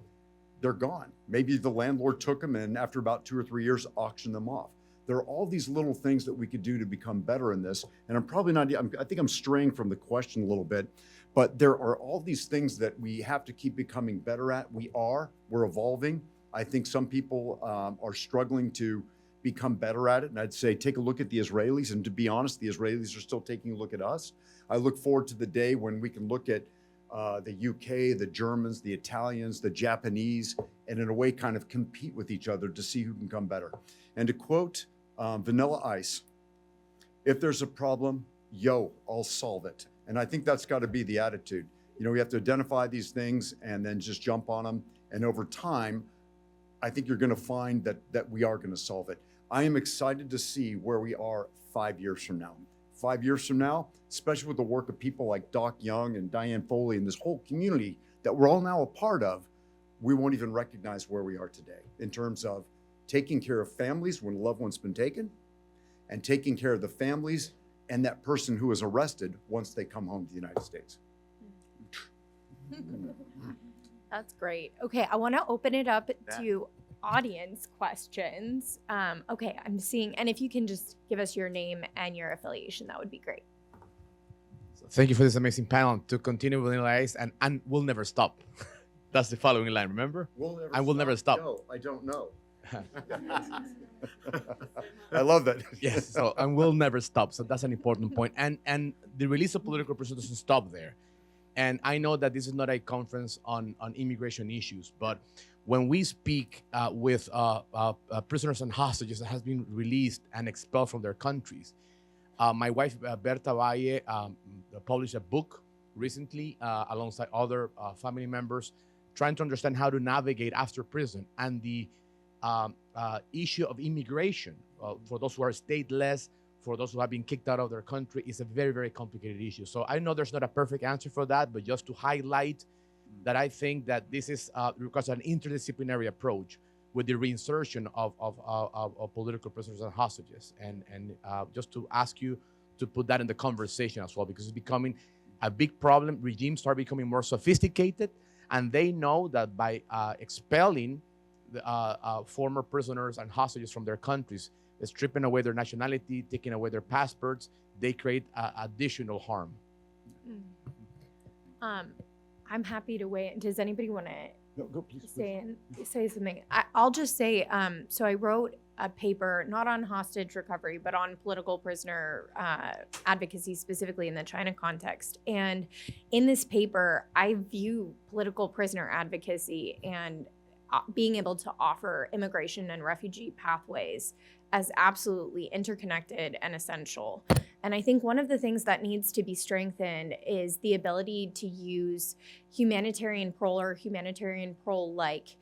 [SPEAKER 8] they're gone. Maybe the landlord took them and after about 2 or 3 years, auctioned them off. There are all these little things that we could do to become better in this. And I think I'm straying from the question a little bit, but there are all these things that we have to keep becoming better at. We're evolving. I think some people are struggling to become better at it. And I'd say take a look at the Israelis. And to be honest, the Israelis are still taking a look at us. I look forward to the day when we can look at the UK, the Germans, the Italians, the Japanese, and in a way kind of compete with each other to see who can come better. And to quote Vanilla Ice, if there's a problem, yo, I'll solve it. And I think that's got to be the attitude. You know, we have to identify these things and then just jump on them. And over time, I think you're going to find that we are going to solve it. I am excited to see where we are 5 years from now. 5 years from now, especially with the work of people like Doc Young and Diane Foley and this whole community that we're all now a part of, we won't even recognize where we are today in terms of taking care of families when a loved one's been taken and taking care of the families and that person who is arrested once they come home to the United States.
[SPEAKER 5] That's great. Okay, I want to open it up to audience questions. Okay, I'm seeing, and if you can just give us your name and your affiliation, that would be great.
[SPEAKER 9] So thank you for this amazing panel. To continue with Vanilla Ice, and we'll never stop. That's the following line, remember? We'll never stop.
[SPEAKER 8] No, I don't know. I love that.
[SPEAKER 9] Yes, so, and we'll never stop. So that's an important point. And the release of political prisoners doesn't stop there. And I know that this is not a conference on immigration issues, but when we speak with prisoners and hostages that has been released and expelled from their countries, my wife, Berta Valle, published a book recently alongside other family members, trying to understand how to navigate after prison. And the issue of immigration for those who are stateless, for those who have been kicked out of their country, is a very, very complicated issue. So I know there's not a perfect answer for that, but just to highlight that I think that this is requires an interdisciplinary approach with the reinsertion of political prisoners and hostages. And just to ask you to put that in the conversation as well, because it's becoming a big problem. Regimes are becoming more sophisticated, and they know that by expelling the former prisoners and hostages from their countries, stripping away their nationality, taking away their passports, they create additional harm.
[SPEAKER 5] I'm happy to weigh in. Does anybody want to
[SPEAKER 8] No, go, please,
[SPEAKER 5] say something? I'll just say, so I wrote a paper, not on hostage recovery, but on political prisoner advocacy, specifically in the China context. And in this paper, I view political prisoner advocacy and being able to offer immigration and refugee pathways as absolutely interconnected and essential. And I think one of the things that needs to be strengthened is the ability to use humanitarian parole or humanitarian parole-like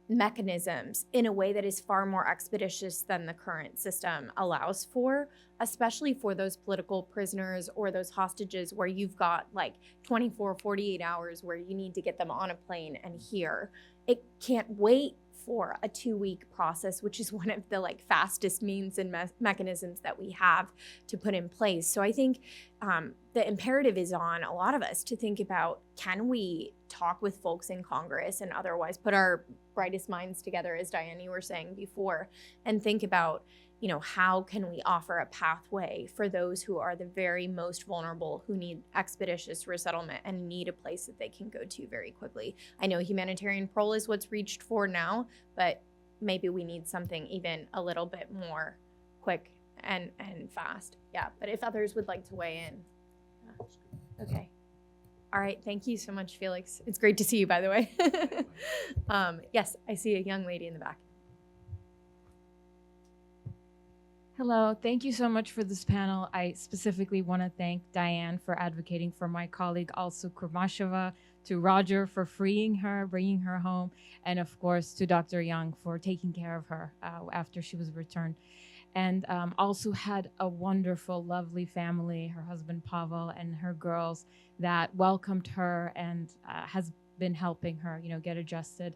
[SPEAKER 5] mechanisms in a way that is far more expeditious than the current system allows for, especially for those political prisoners or those hostages where you've got like 24, 48 hours where you need to get them on a plane and here. It can't wait for a 2-week process, which is one of the like fastest means and mechanisms that we have to put in place. So I think the imperative is on a lot of us to think about, can we talk with folks in Congress and otherwise put our brightest minds together, as Diane, you were saying before, and think about, you know, how can we offer a pathway for those who are the very most vulnerable, who need expeditious resettlement and need a place that they can go to very quickly. I know humanitarian parole is what's reached for now, but maybe we need something even a little bit more quick and fast. Yeah, but if others would like to weigh in. Okay. All right, thank you so much, Felix. It's great to see you, by the way. Yes, I see a young lady in the back.
[SPEAKER 10] Hello, thank you so much for this panel. I specifically want to thank Diane for advocating for my colleague, also Kurmasheva, to Roger for freeing her, bringing her home, and of course to Dr. Young for taking care of her after she was returned. And also had a wonderful, lovely family, her husband Pavel and her girls, that welcomed her and has been helping her, you know, get adjusted.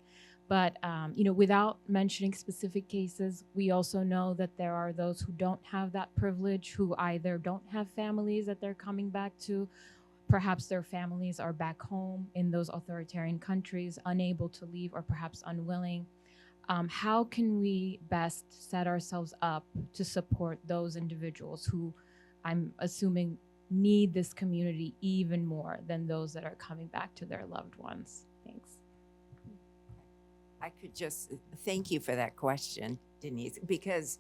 [SPEAKER 10] But, you know, without mentioning specific cases, we also know that there are those who don't have that privilege, who either don't have families that they're coming back to, perhaps their families are back home in those authoritarian countries, unable to leave or perhaps unwilling. How can we best set ourselves up to support those individuals who, I'm assuming, need this community even more than those that are coming back to their loved ones? Thanks.
[SPEAKER 6] I could just thank you for that question, Denise, because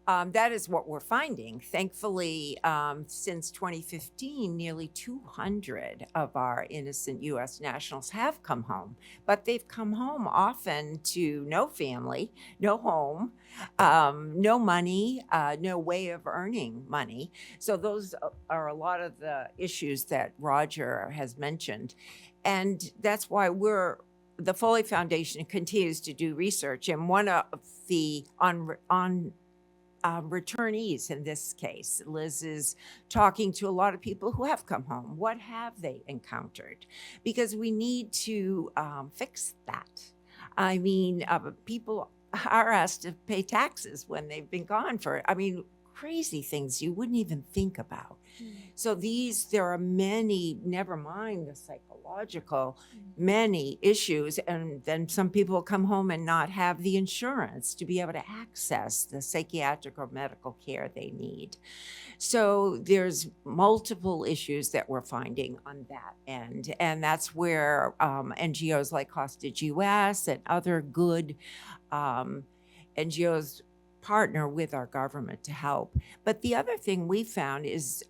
[SPEAKER 6] that is what we're finding. Thankfully, since 2015, nearly 200 of our innocent U.S. nationals have come home, but they've come home often to no family, no home, no money, no way of earning money. So those are a lot of the issues that Roger has mentioned. And that's why the Foley Foundation continues to do research. And one of the returnees in this case, Liz is talking to a lot of people who have come home. What have they encountered? Because we need to fix that. I mean, people are asked to pay taxes when they've been gone for, crazy things you wouldn't even think about. So there are many, never mind the psychological, many issues. And then some people come home and not have the insurance to be able to access the psychiatric or medical care they need. So there's multiple issues that we're finding on that end. And that's where NGOs like Hostage US and other good NGOs partner with our government to help. But the other thing we found is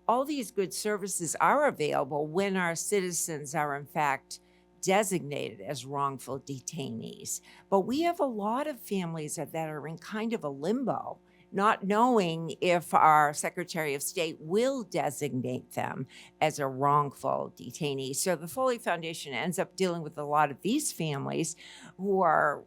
[SPEAKER 6] all these good services are available when our citizens are in fact designated as wrongful detainees. But we have a lot of families that are in kind of a limbo, not knowing if our Secretary of State will designate them as a wrongful detainee. So the Foley Foundation ends up dealing with a lot of these families who are,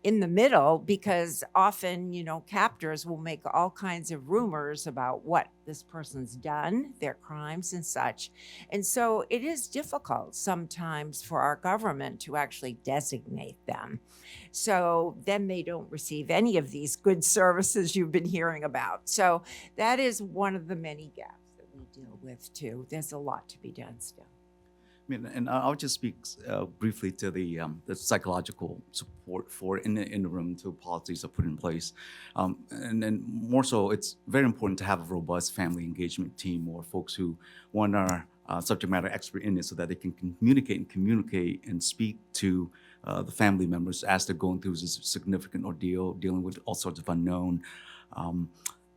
[SPEAKER 6] in the middle, because often, captors will make all kinds of rumors about what this person's done, their crimes and such. And so it is difficult sometimes for our government to actually designate them. So then they don't receive any of these good services you've been hearing about. So that is one of the many gaps that we deal with too. There's a lot to be done still.
[SPEAKER 7] And I'll just speak briefly to the psychological support for in the room to policies are put in place. And then more so, it's very important to have a robust family engagement team or folks who want our subject matter expert in it so that they can communicate and speak to the family members as they're going through this significant ordeal, dealing with all sorts of unknown.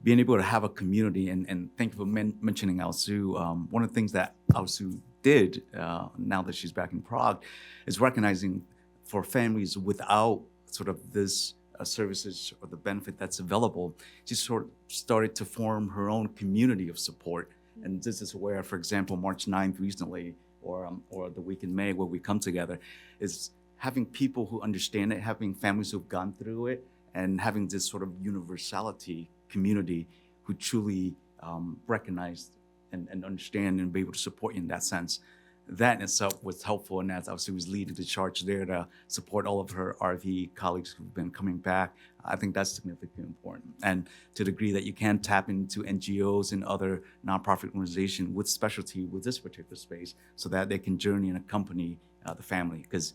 [SPEAKER 7] Being able to have a community, and thank you for mentioning Alsu. One of the things that Alsu did, now that she's back in Prague, is recognizing for families without sort of this services or the benefit that's available, she sort of started to form her own community of support. And this is where, for example, March 9th recently, or the week in May where we come together, is having people who understand it, having families who've gone through it, and having this sort of universality community who truly recognize and understand and be able to support you in that sense. That in itself was helpful, and as obviously was leading the charge there to support all of her RV colleagues who've been coming back. I think that's significantly important. And to the degree that you can tap into NGOs and other nonprofit organizations with specialty with this particular space so that they can journey and accompany the family. Because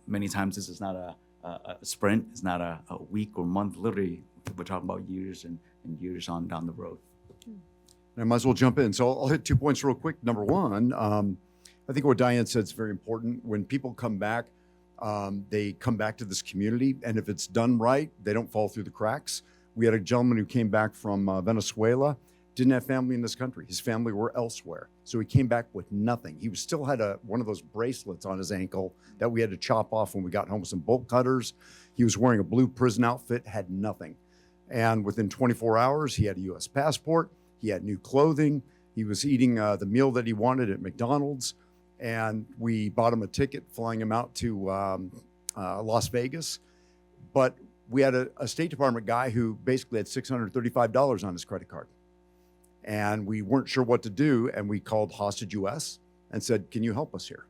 [SPEAKER 7] many times this is not a sprint, it's not a week or month, literally we're talking about years and years on down the road.
[SPEAKER 8] I might as well jump in. So I'll hit 2 points real quick. Number one, I think what Diane said is very important. When people come back, they come back to this community, and if it's done right, they don't fall through the cracks. We had a gentleman who came back from Venezuela, didn't have family in this country. His family were elsewhere. So he came back with nothing. He still had one of those bracelets on his ankle that we had to chop off when we got home with some bolt cutters. He was wearing a blue prison outfit, had nothing. And within 24 hours, he had a U.S. passport. He had new clothing. He was eating the meal that he wanted at McDonald's. And we bought him a ticket, flying him out to Las Vegas. But we had a State Department guy who basically had $635 on his credit card. And we weren't sure what to do. And we called Hostage US and said, can you help us here?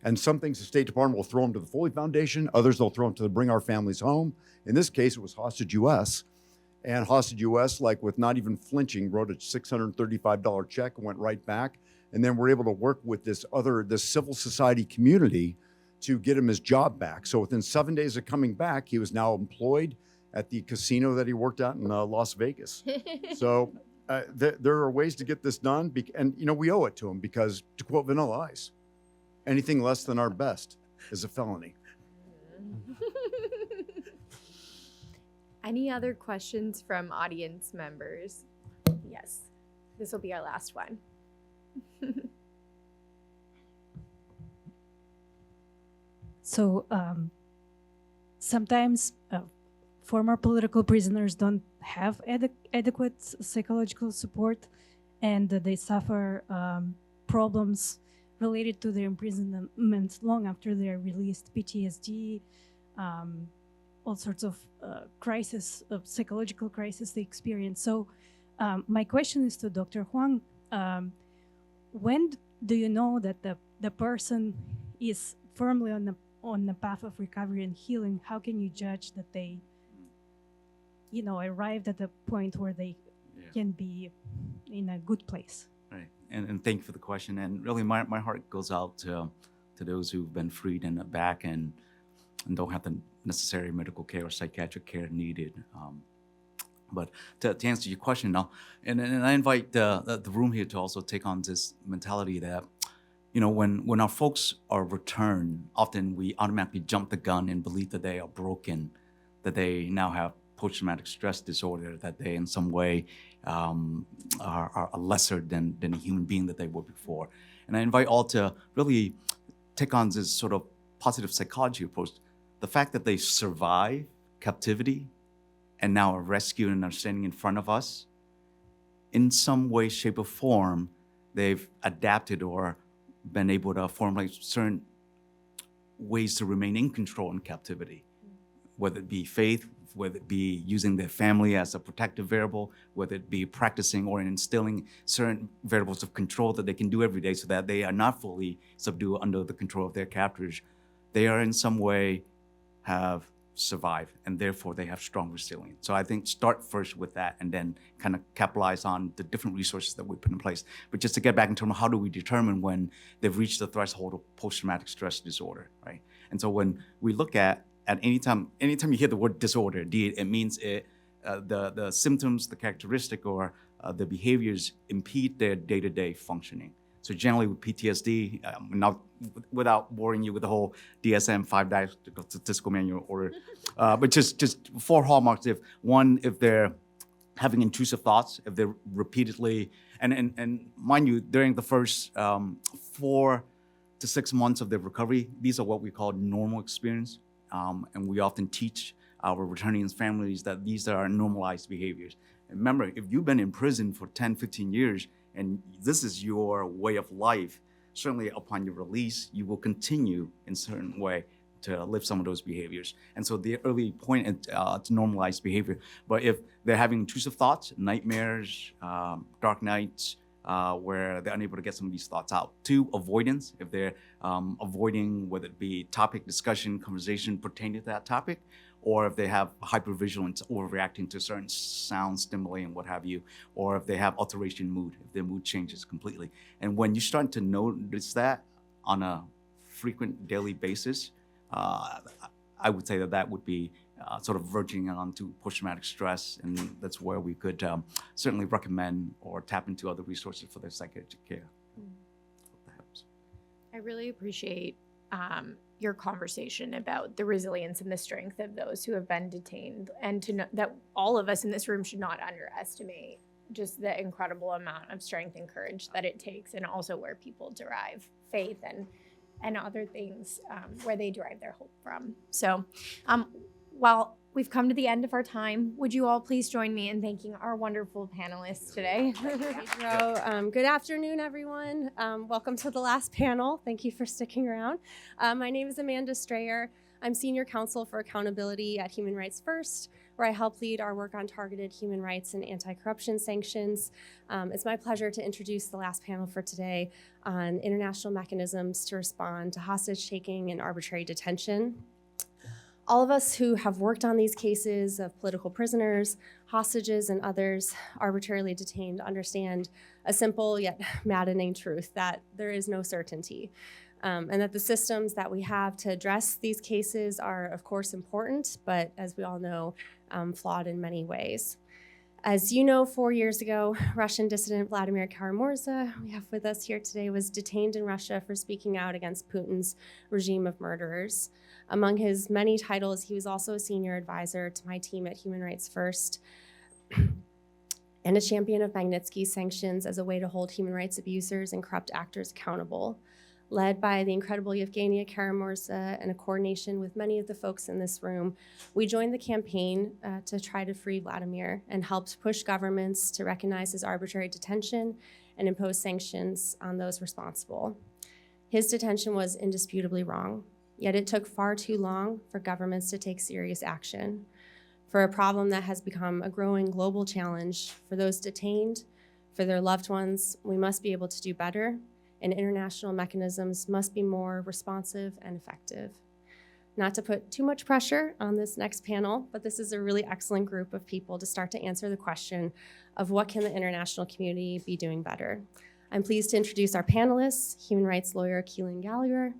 [SPEAKER 8] And some things the State Department will throw them to the Foley Foundation. Others they'll throw them to the Bring Our Families Home. In this case, it was Hostage US. And Hostage US, like with not even flinching, wrote a $635 check and went right back. And then we're able to work with this civil society community to get him his job back. So within 7 days of coming back, he was now employed at the casino that he worked at in Las Vegas. So there are ways to get this done. And, we owe it to him because, to quote Vanilla Ice, anything less than our best is a felony.
[SPEAKER 5] Any other questions from audience members? Yes, this will be our last one.
[SPEAKER 11] So sometimes former political prisoners don't have adequate psychological support, and they suffer problems related to their imprisonment long after they're released, PTSD, all sorts of psychological crisis they experience. So my question is to Dr. Hoang, when do you know that the person is firmly on the path of recovery and healing? How can you judge that they, arrived at a point where they can be in a good place?
[SPEAKER 7] Right, and thank you for the question. And really, my heart goes out to those who've been freed and back and don't have the necessary medical care or psychiatric care needed. But to answer your question now, and I invite the room here to also take on this mentality that, when our folks are returned, often we automatically jump the gun and believe that they are broken, that they now have post-traumatic stress disorder, that they in some way are lesser than a human being that they were before. And I invite all to really take on this sort of positive psychology approach. The fact that they survive captivity and now are rescued and are standing in front of us, in some way, shape, or form, they've adapted or been able to formulate certain ways to remain in control in captivity, whether it be faith, whether it be using their family as a protective variable, whether it be practicing or instilling certain variables of control that they can do every day so that they are not fully subdued under the control of their captors. They are in some way have survived, and therefore they have strong resilience. So I think start first with that and then kind of capitalize on the different resources that we put in place. But just to get back in terms of how do we determine when they've reached the threshold of post-traumatic stress disorder, right? And so when we look at anytime you hear the word disorder, it means the symptoms, the characteristic, or the behaviors impede their day-to-day functioning. So generally with PTSD, not without boring you with the whole DSM-5 statistical manual order, but just 4 hallmarks. If they're having intrusive thoughts, if they're repeatedly, and mind you, during the first 4 to 6 months of their recovery, these are what we call normal experience. And we often teach our returning families that these are normalized behaviors. And remember, if you've been in prison for 10, 15 years, and this is your way of life, certainly upon your release, you will continue in a certain way to live some of those behaviors. And so the early point to normalize behavior. But if they're having intrusive thoughts, nightmares, dark nights, where they're unable to get some of these thoughts out. 2, avoidance, if they're avoiding whether it be topic, discussion, conversation pertaining to that topic, or if they have hypervigilance, overreacting to certain sound stimuli and what have you, or if they have alteration in mood, if their mood changes completely. And when you start to notice that on a frequent daily basis, I would say that would be sort of verging onto post-traumatic stress, and that's where we could certainly recommend or tap into other resources for their psychiatric care. Hope that helps.
[SPEAKER 5] I really appreciate your conversation about the resilience and the strength of those who have been detained, and to know that all of us in this room should not underestimate just the incredible amount of strength and courage that it takes, and also where people derive faith and other things where they derive their hope from. So while we've come to the end of our time, would you all please join me in thanking our wonderful panelists today?
[SPEAKER 12] Pedro. Good afternoon, everyone. Welcome to the last panel. Thank you for sticking around. My name is Amanda Strayer. I'm Senior Counsel for Accountability at Human Rights First, where I help lead our work on targeted human rights and anti-corruption sanctions. It's my pleasure to introduce the last panel for today on international mechanisms to respond to hostage-taking and arbitrary detention. All of us who have worked on these cases of political prisoners, hostages, and others arbitrarily detained understand a simple yet maddening truth that there is no certainty, and that the systems that we have to address these cases are, of course, important, but as we all know, flawed in many ways. As you know, 4 years ago, Russian dissident Vladimir Carstens, we have with us here today, was detained in Russia for speaking out against Putin's regime of murderers. Among his many titles, he was also a senior advisor to my team at Human Rights First and a champion of Magnitsky sanctions as a way to hold human rights abusers and corrupt actors accountable. Led by the incredible Yevgenia Karamurza and a coordination with many of the folks in this room, we joined the campaign to try to free Vladimir and helped push governments to recognize his arbitrary detention and impose sanctions on those responsible. His detention was indisputably wrong, yet it took far too long for governments to take serious action. For a problem that has become a growing global challenge for those detained, for their loved ones, we must be able to do better, and international mechanisms must be more responsive and effective. Not to put too much pressure on this next panel, but this is a really excellent group of people to start to answer the question of what can the international community be doing better. I'm pleased to introduce our panelists, human rights lawyer Keelan Gallagher,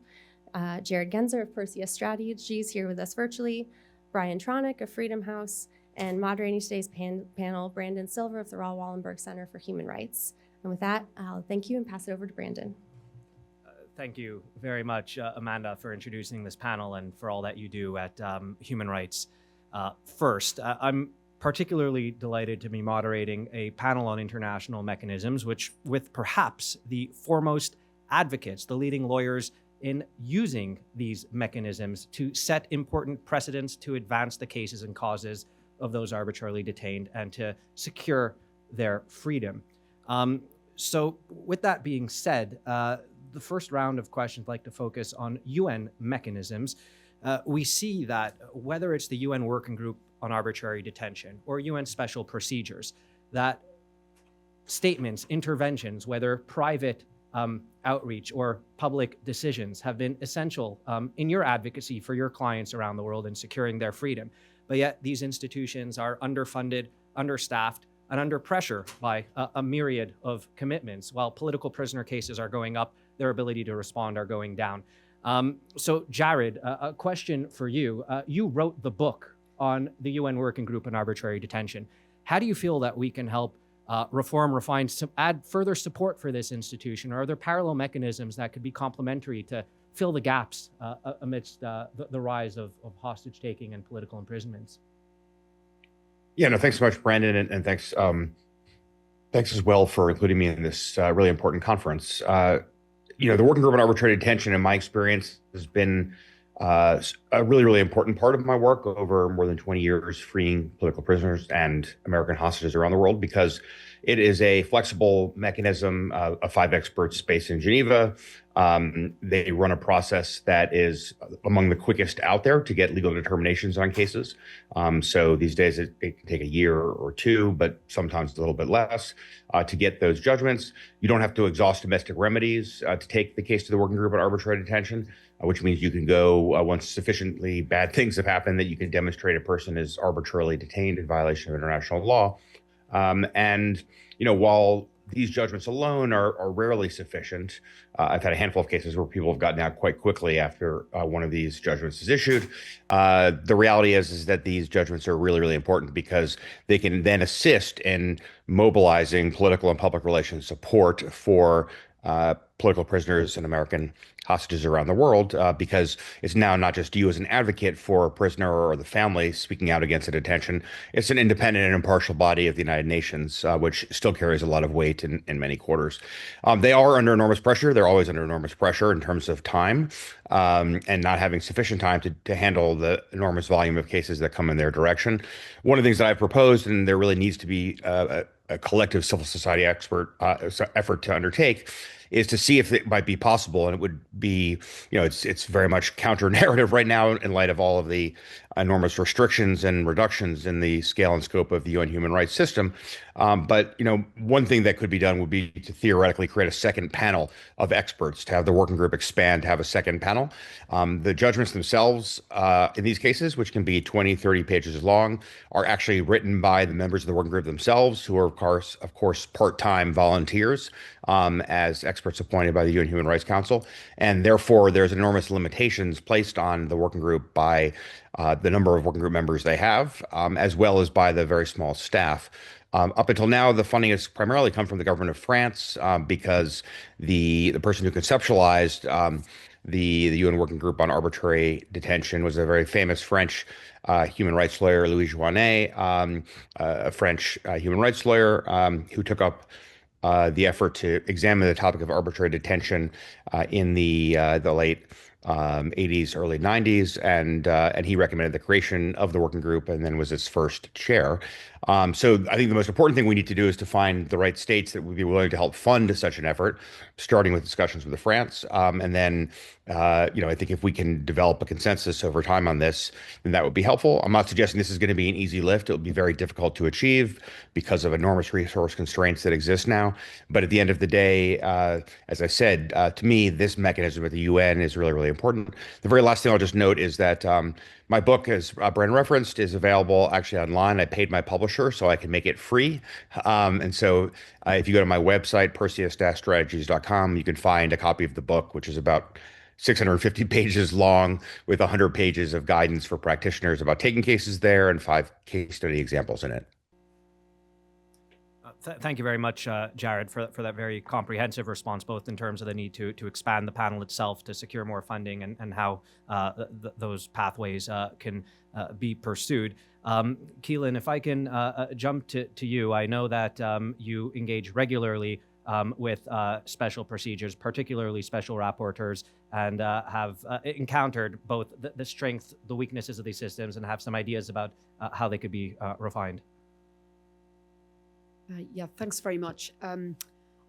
[SPEAKER 12] Jared Genzer of Perseus Strategies here with us virtually, Brian Tronick of Freedom House, and moderating today's panel, Brandon Silver of the Raoul Wallenberg Center for Human Rights. And with that, I'll thank you and pass it over to Brandon.
[SPEAKER 13] Thank you very much, Amanda, for introducing this panel and for all that you do at Human Rights First. I'm particularly delighted to be moderating a panel on international mechanisms, with perhaps the foremost advocates, the leading lawyers in using these mechanisms to set important precedents to advance the cases and causes of those arbitrarily detained and to secure their freedom. So with that being said, the first round of questions I'd like to focus on UN mechanisms. We see that whether it's the UN Working Group on Arbitrary Detention or UN Special Procedures, that statements, interventions, whether private outreach or public decisions have been essential in your advocacy for your clients around the world in securing their freedom. But yet these institutions are underfunded, understaffed, and under pressure by a myriad of commitments. While political prisoner cases are going up, their ability to respond are going down. So Jared, a question for you. You wrote the book on the UN Working Group on Arbitrary Detention. How do you feel that we can help reform, refine, add further support for this institution? Or are there parallel mechanisms that could be complementary to fill the gaps amidst the rise of hostage taking and political imprisonments?
[SPEAKER 14] Yeah, no, thanks so much, Brandon, and thanks as well for including me in this really important conference. The Working Group on Arbitrary Detention, in my experience, has been a really, really important part of my work over more than 20 years, freeing political prisoners and American hostages around the world, because it is a flexible mechanism of 5 experts based in Geneva. They run a process that is among the quickest out there to get legal determinations on cases. So these days it can take a year or 2, but sometimes a little bit less to get those judgments. You don't have to exhaust domestic remedies to take the case to the Working Group on Arbitrary Detention, which means you can go once sufficiently bad things have happened that you can demonstrate a person is arbitrarily detained in violation of international law. While these judgments alone are rarely sufficient, I've had a handful of cases where people have gotten out quite quickly after one of these judgments is issued. The reality is that these judgments are really, really important because they can then assist in mobilizing political and public relations support for political prisoners and American hostages around the world, because it's now not just you as an advocate for a prisoner or the family speaking out against a detention. It's an independent and impartial body of the United Nations, which still carries a lot of weight in many quarters. They are under enormous pressure. They're always under enormous pressure in terms of time and not having sufficient time to handle the enormous volume of cases that come in their direction. One of the things that I've proposed, and there really needs to be a collective civil society effort to undertake, is to see if it might be possible. And it would be, it's very much counter narrative right now in light of all of the enormous restrictions and reductions in the scale and scope of the UN human rights system. But one thing that could be done would be to theoretically create a second panel of experts, to have the working group expand, to have a second panel. The judgments themselves in these cases, which can be 20, 30 pages long, are actually written by the members of the working group themselves, who are, of course, part-time volunteers as experts appointed by the UN Human Rights Council. And therefore, there's enormous limitations placed on the working group by the number of working group members they have, as well as by the very small staff. Up until now, the funding has primarily come from the government of France because the person who conceptualized the UN Working Group on Arbitrary Detention was a very famous French human rights lawyer, Louis Joinet, a French human rights lawyer who took up the effort to examine the topic of arbitrary detention in the late 80s, early 90s, and he recommended the creation of the working group and then was its first chair. So I think the most important thing we need to do is to find the right states that would be willing to help fund such an effort, starting with discussions with France. And then, I think if we can develop a consensus over time on this, then that would be helpful. I'm not suggesting this is going to be an easy lift. It'll be very difficult to achieve because of enormous resource constraints that exist now. But at the end of the day, as I said, to me, this mechanism at the UN is really, really important. The very last thing I'll just note is that my book, as Brandon referenced, is available actually online. I paid my publisher so I can make it free. And so if you go to my website, perseus-strategies.com, you can find a copy of the book, which is about 650 pages long with 100 pages of guidance for practitioners about taking cases there and 5 case study examples in it.
[SPEAKER 13] Thank you very much, Jared, for that very comprehensive response, both in terms of the need to expand the panel itself to secure more funding and how those pathways can be pursued. Keelan, if I can jump to you, I know that you engage regularly with special procedures, particularly special rapporteurs, and have encountered both the strength, the weaknesses of these systems, and have some ideas about how they could be refined.
[SPEAKER 15] Yeah, thanks very much. I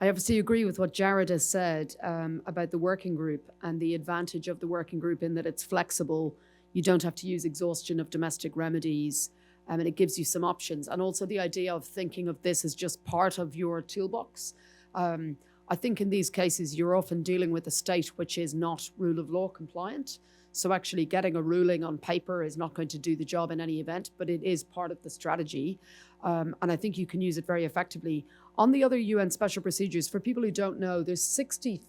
[SPEAKER 15] obviously agree with what Jared has said about the working group and the advantage of the working group in that it's flexible. You don't have to use exhaustion of domestic remedies, and it gives you some options. And also the idea of thinking of this as just part of your toolbox. I think in these cases, you're often dealing with a state which is not rule of law compliant. So actually getting a ruling on paper is not going to do the job in any event, but it is part of the strategy. And I think you can use it very effectively. On the other UN special procedures, for people who don't know, there's 60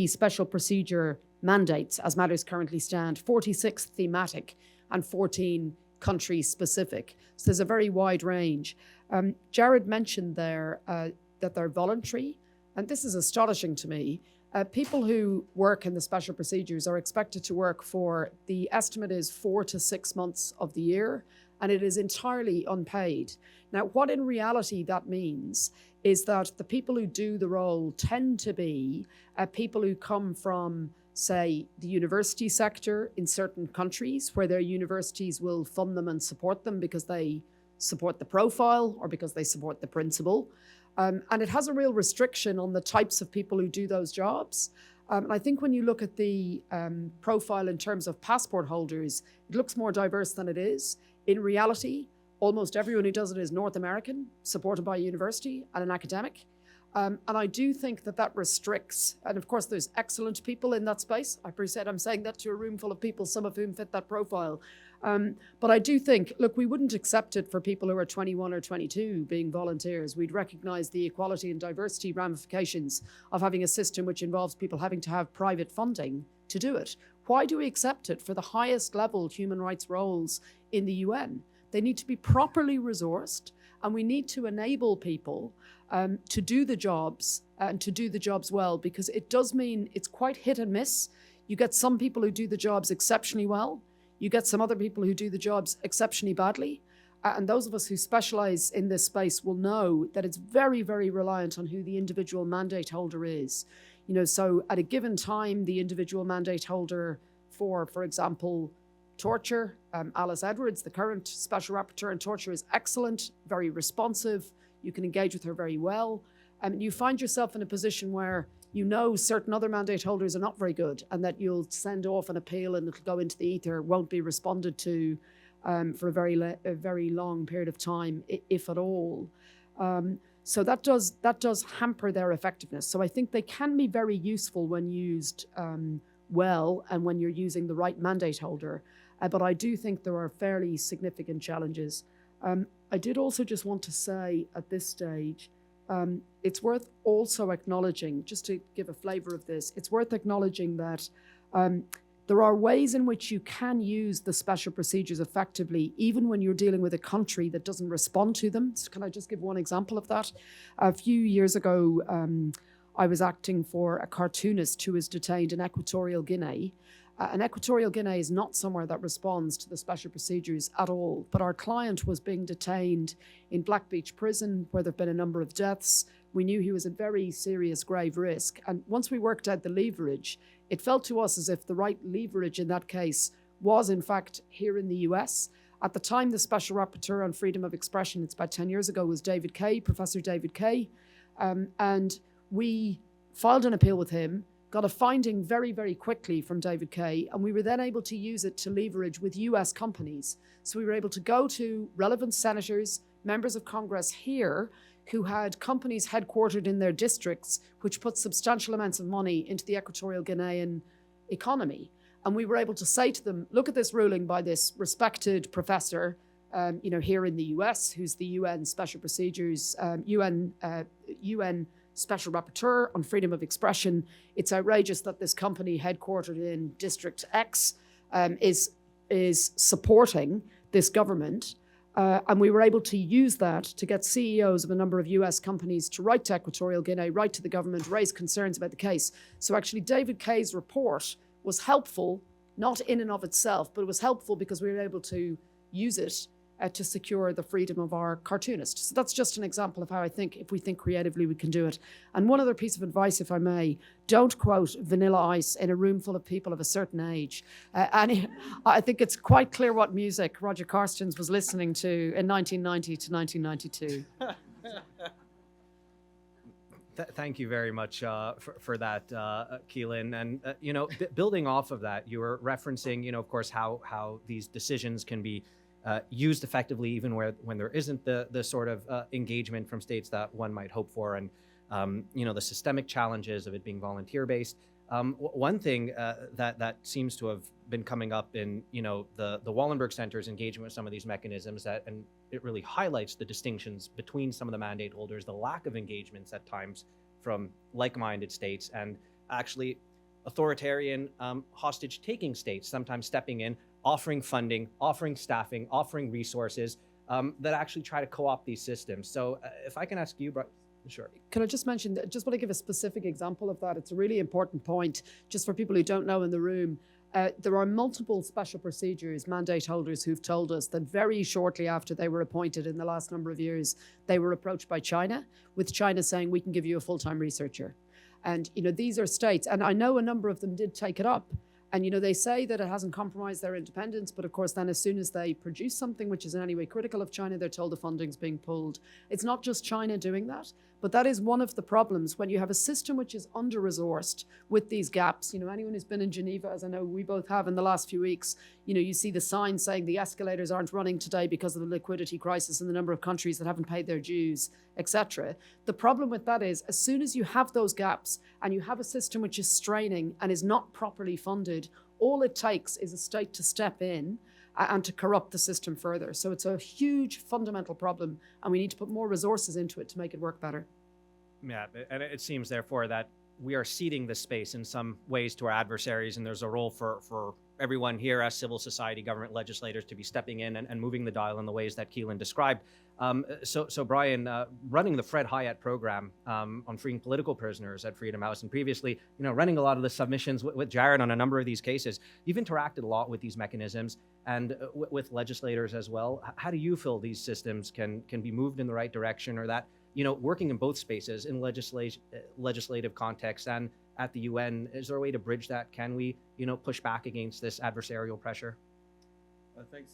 [SPEAKER 15] special procedure mandates as matters currently stand, 46 thematic and 14 country specific. So there's a very wide range. Jared mentioned there that they're voluntary, and this is astonishing to me. People who work in the special procedures are expected to work for, the estimate is 4 to 6 months of the year, and it is entirely unpaid. Now, what in reality that means is that the people who do the role tend to be people who come from, say, the university sector in certain countries where their universities will fund them and support them because they support the profile or because they support the principle. And it has a real restriction on the types of people who do those jobs. And I think when you look at the profile in terms of passport holders, it looks more diverse than it is. In reality, almost everyone who does it is North American, supported by a university and an academic. And I do think that that restricts, and of course there's excellent people in that space. I appreciate I'm saying that to a room full of people, some of whom fit that profile. But I do think, look, we wouldn't accept it for people who are 21 or 22 being volunteers. We'd recognize the equality and diversity ramifications of having a system which involves people having to have private funding to do it. Why do we accept it for the highest level human rights roles in the UN? They need to be properly resourced, and we need to enable people to do the jobs and to do the jobs well, because it does mean it's quite hit and miss. You get some people who do the jobs exceptionally well. You get some other people who do the jobs exceptionally badly. And those of us who specialize in this space will know that it's very, very reliant on who the individual mandate holder is. So at a given time, the individual mandate holder for example, torture, Alice Edwards, the current special rapporteur on torture, is excellent, very responsive. You can engage with her very well. And you find yourself in a position where certain other mandate holders are not very good, and that you'll send off an appeal and it'll go into the ether, won't be responded to for a very long period of time, if at all. So that does hamper their effectiveness. So I think they can be very useful when used well and when you're using the right mandate holder. But I do think there are fairly significant challenges. I did also just want to say at this stage, it's worth also acknowledging, just to give a flavor of this, it's worth acknowledging that there are ways in which you can use the special procedures effectively, even when you're dealing with a country that doesn't respond to them. So can I just give one example of that? A few years ago, I was acting for a cartoonist who was detained in Equatorial Guinea. And Equatorial Guinea is not somewhere that responds to the special procedures at all. But our client was being detained in Black Beach Prison, where there have been a number of deaths. We knew he was at very serious, grave risk. And once we worked out the leverage, it felt to us as if the right leverage in that case was, in fact, here in the US. At the time, the Special Rapporteur on Freedom of Expression, it's about 10 years ago, was David Kay, Professor David Kay. And we filed an appeal with him, got a finding very, very quickly from David Kay, and we were then able to use it to leverage with US companies. So we were able to go to relevant senators, members of Congress here, who had companies headquartered in their districts, which put substantial amounts of money into the Equatorial Guinean economy. And we were able to say to them, look at this ruling by this respected professor, here in the US, who's the UN Special Procedures, UN Special Rapporteur on Freedom of Expression. It's outrageous that this company headquartered in District X is supporting this government. And we were able to use that to get CEOs of a number of US companies to write to Equatorial Guinea, write to the government, raise concerns about the case. So actually David Kay's report was helpful, not in and of itself, but it was helpful because we were able to use it to secure the freedom of our cartoonists. So that's just an example of how I think, if we think creatively, we can do it. And one other piece of advice, if I may, don't quote Vanilla Ice in a room full of people of a certain age. And I think it's quite clear what music Roger Carstens was listening to in 1990 to 1992.
[SPEAKER 13] Thank you very much for that, Keelan. And, building off of that, you were referencing, of course, how these decisions can be used effectively even when there isn't the sort of engagement from states that one might hope for, and the systemic challenges of it being volunteer-based. One thing that seems to have been coming up in the Wallenberg Center's engagement with some of these mechanisms, and it really highlights the distinctions between some of the mandate holders, the lack of engagements at times from like-minded states, and actually authoritarian hostage-taking states sometimes stepping in, offering funding, offering staffing, offering resources that actually try to co-opt these systems. So if I can ask you, sure.
[SPEAKER 15] Can I just mention, just want to give a specific example of that. It's a really important point, just for people who don't know in the room. There are multiple special procedures mandate holders who've told us that very shortly after they were appointed in the last number of years, they were approached by China, with China saying, we can give you a full-time researcher. And, these are states, and I know a number of them did take it up. And, they say that it hasn't compromised their independence, but of course, then as soon as they produce something which is in any way critical of China, they're told the funding's being pulled. It's not just China doing that, but that is one of the problems when you have a system which is under-resourced with these gaps. Anyone who's been in Geneva, as I know we both have in the last few weeks, you see the signs saying the escalators aren't running today because of the liquidity crisis and the number of countries that haven't paid their dues, etc. The problem with that is, as soon as you have those gaps and you have a system which is straining and is not properly funded, all it takes is a state to step in and to corrupt the system further. So it's a huge fundamental problem, and we need to put more resources into it to make it work better.
[SPEAKER 13] Yeah, and it seems, therefore, that we are ceding this space in some ways to our adversaries, and there's a role for everyone here as civil society, government, legislators to be stepping in and moving the dial in the ways that Keelan described. So Brian, running the Fred Hyatt program on freeing political prisoners at Freedom House, and previously, running a lot of the submissions with Jared on a number of these cases, you've interacted a lot with these mechanisms and with legislators as well. How do you feel these systems can be moved in the right direction, or that, working in both spaces, in legislative context and at the UN, is there a way to bridge that? Can we, push back against this adversarial pressure?
[SPEAKER 16] Thanks.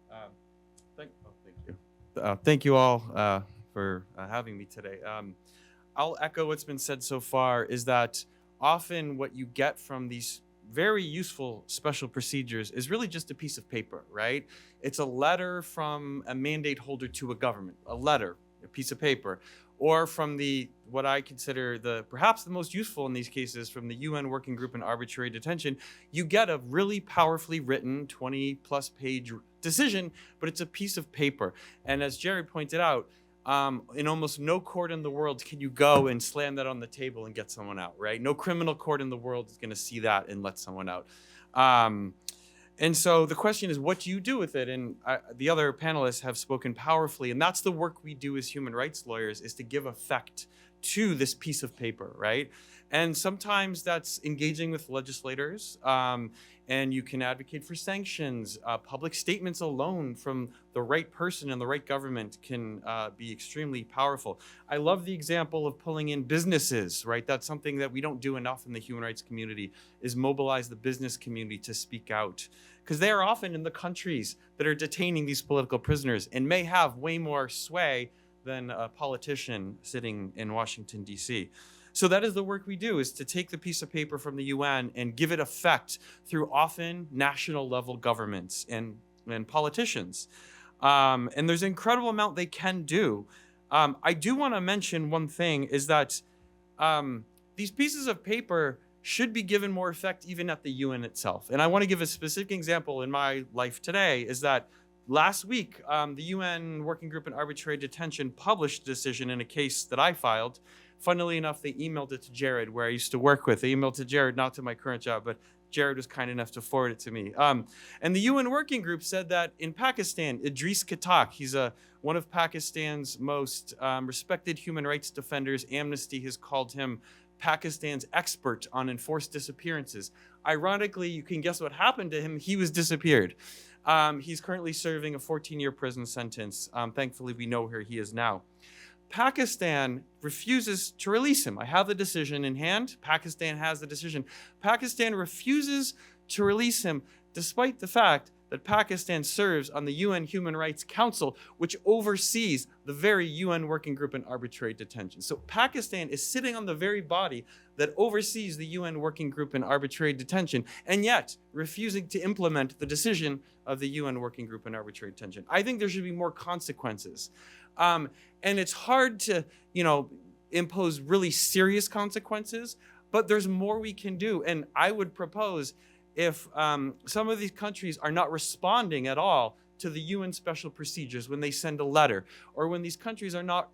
[SPEAKER 16] Hello. Thank you. Thank you all for having me today. I'll echo what's been said so far, is that often what you get from these very useful special procedures is really just a piece of paper, right? It's a letter from a mandate holder to a government, a letter, a piece of paper, or from what I consider perhaps the most useful in these cases, from the UN Working Group on Arbitrary Detention. You get a really powerfully written 20+ page decision, but it's a piece of paper. And as Jerry pointed out, in almost no court in the world can you go and slam that on the table and get someone out, right? No criminal court in the world is going to see that and let someone out. And so the question is, what do you do with it? And the other panelists have spoken powerfully, and that's the work we do as human rights lawyers, is to give effect to this piece of paper, right? And sometimes that's engaging with legislators, and you can advocate for sanctions. Public statements alone from the right person and the right government can be extremely powerful. I love the example of pulling in businesses, right? That's something that we don't do enough in the human rights community, is mobilize the business community to speak out. Because they are often in the countries that are detaining these political prisoners and may have way more sway than a politician sitting in Washington, D.C. So that is the work we do, is to take the piece of paper from the UN and give it effect through often national level governments and politicians. And there's an incredible amount they can do. I do want to mention one thing, is that these pieces of paper should be given more effect even at the UN itself. And I want to give a specific example in my life today, is that last week, the UN Working Group in Arbitrary Detention published a decision in a case that I filed. Funnily enough, they emailed it to Jared, where I used to work with. They emailed to Jared, not to my current job, but Jared was kind enough to forward it to me. And the UN Working Group said that in Pakistan, Idris Khattak, he's one of Pakistan's most respected human rights defenders. Amnesty has called him Pakistan's expert on enforced disappearances. Ironically, you can guess what happened to him. He was disappeared. He's currently serving a 14-year prison sentence. Thankfully, we know where he is now. Pakistan refuses to release him. I have the decision in hand. Pakistan has the decision. Pakistan refuses to release him, despite the fact that Pakistan serves on the UN Human Rights Council, which oversees the very UN Working Group in Arbitrary Detention. So Pakistan is sitting on the very body that oversees the UN Working Group in Arbitrary Detention, and yet refusing to implement the decision of the UN Working Group in Arbitrary Detention. I think there should be more consequences. And it's hard to, impose really serious consequences, but there's more we can do. And I would propose, if some of these countries are not responding at all to the UN special procedures when they send a letter, or when these countries are not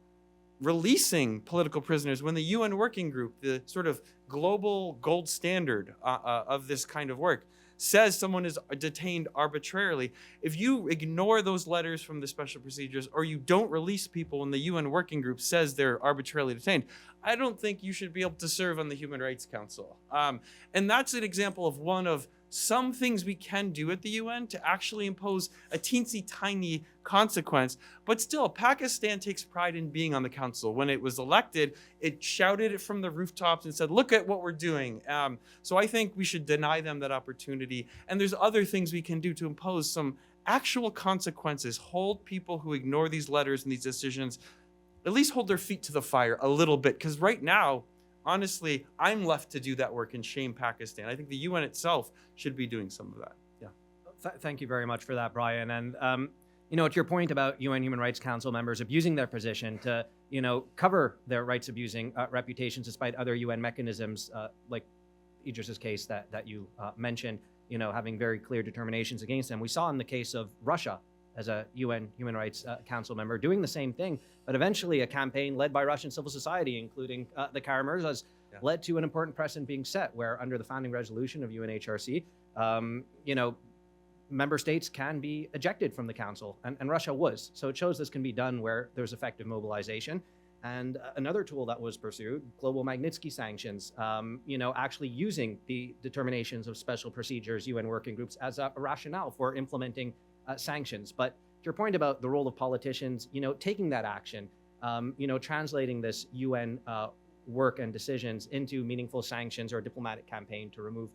[SPEAKER 16] releasing political prisoners, when the UN Working Group, the sort of global gold standard of this kind of work, says someone is detained arbitrarily, if you ignore those letters from the special procedures, or you don't release people when the UN Working Group says they're arbitrarily detained, I don't think you should be able to serve on the Human Rights Council. And that's an example of one of some things we can do at the UN to actually impose a teensy tiny consequence. But still, Pakistan takes pride in being on the council. When it was elected, it shouted it from the rooftops and said, look at what we're doing. So I think we should deny them that opportunity. And there's other things we can do to impose some actual consequences, hold people who ignore these letters and these decisions, at least hold their feet to the fire a little bit. Because right now, honestly, I'm left to do that work and shame Pakistan. I think the UN itself should be doing some of that. Yeah.
[SPEAKER 13] Thank you very much for that, Brian. And, to your point about UN Human Rights Council members abusing their position to, cover their rights abusing reputations despite other UN mechanisms, like Idris's case that you mentioned, having very clear determinations against them. We saw in the case of Russia as a UN Human Rights Council member doing the same thing, but eventually a campaign led by Russian civil society, including the Karamirzas, led to an important precedent being set where under the founding resolution of UNHRC, member states can be ejected from the council, and Russia was. So it shows this can be done where there's effective mobilization. And another tool that was pursued, global Magnitsky sanctions, actually using the determinations of special procedures, UN working groups as a rationale for implementing sanctions. But to your point about the role of politicians, taking that action, translating this UN work and decisions into meaningful sanctions or a diplomatic campaign to remove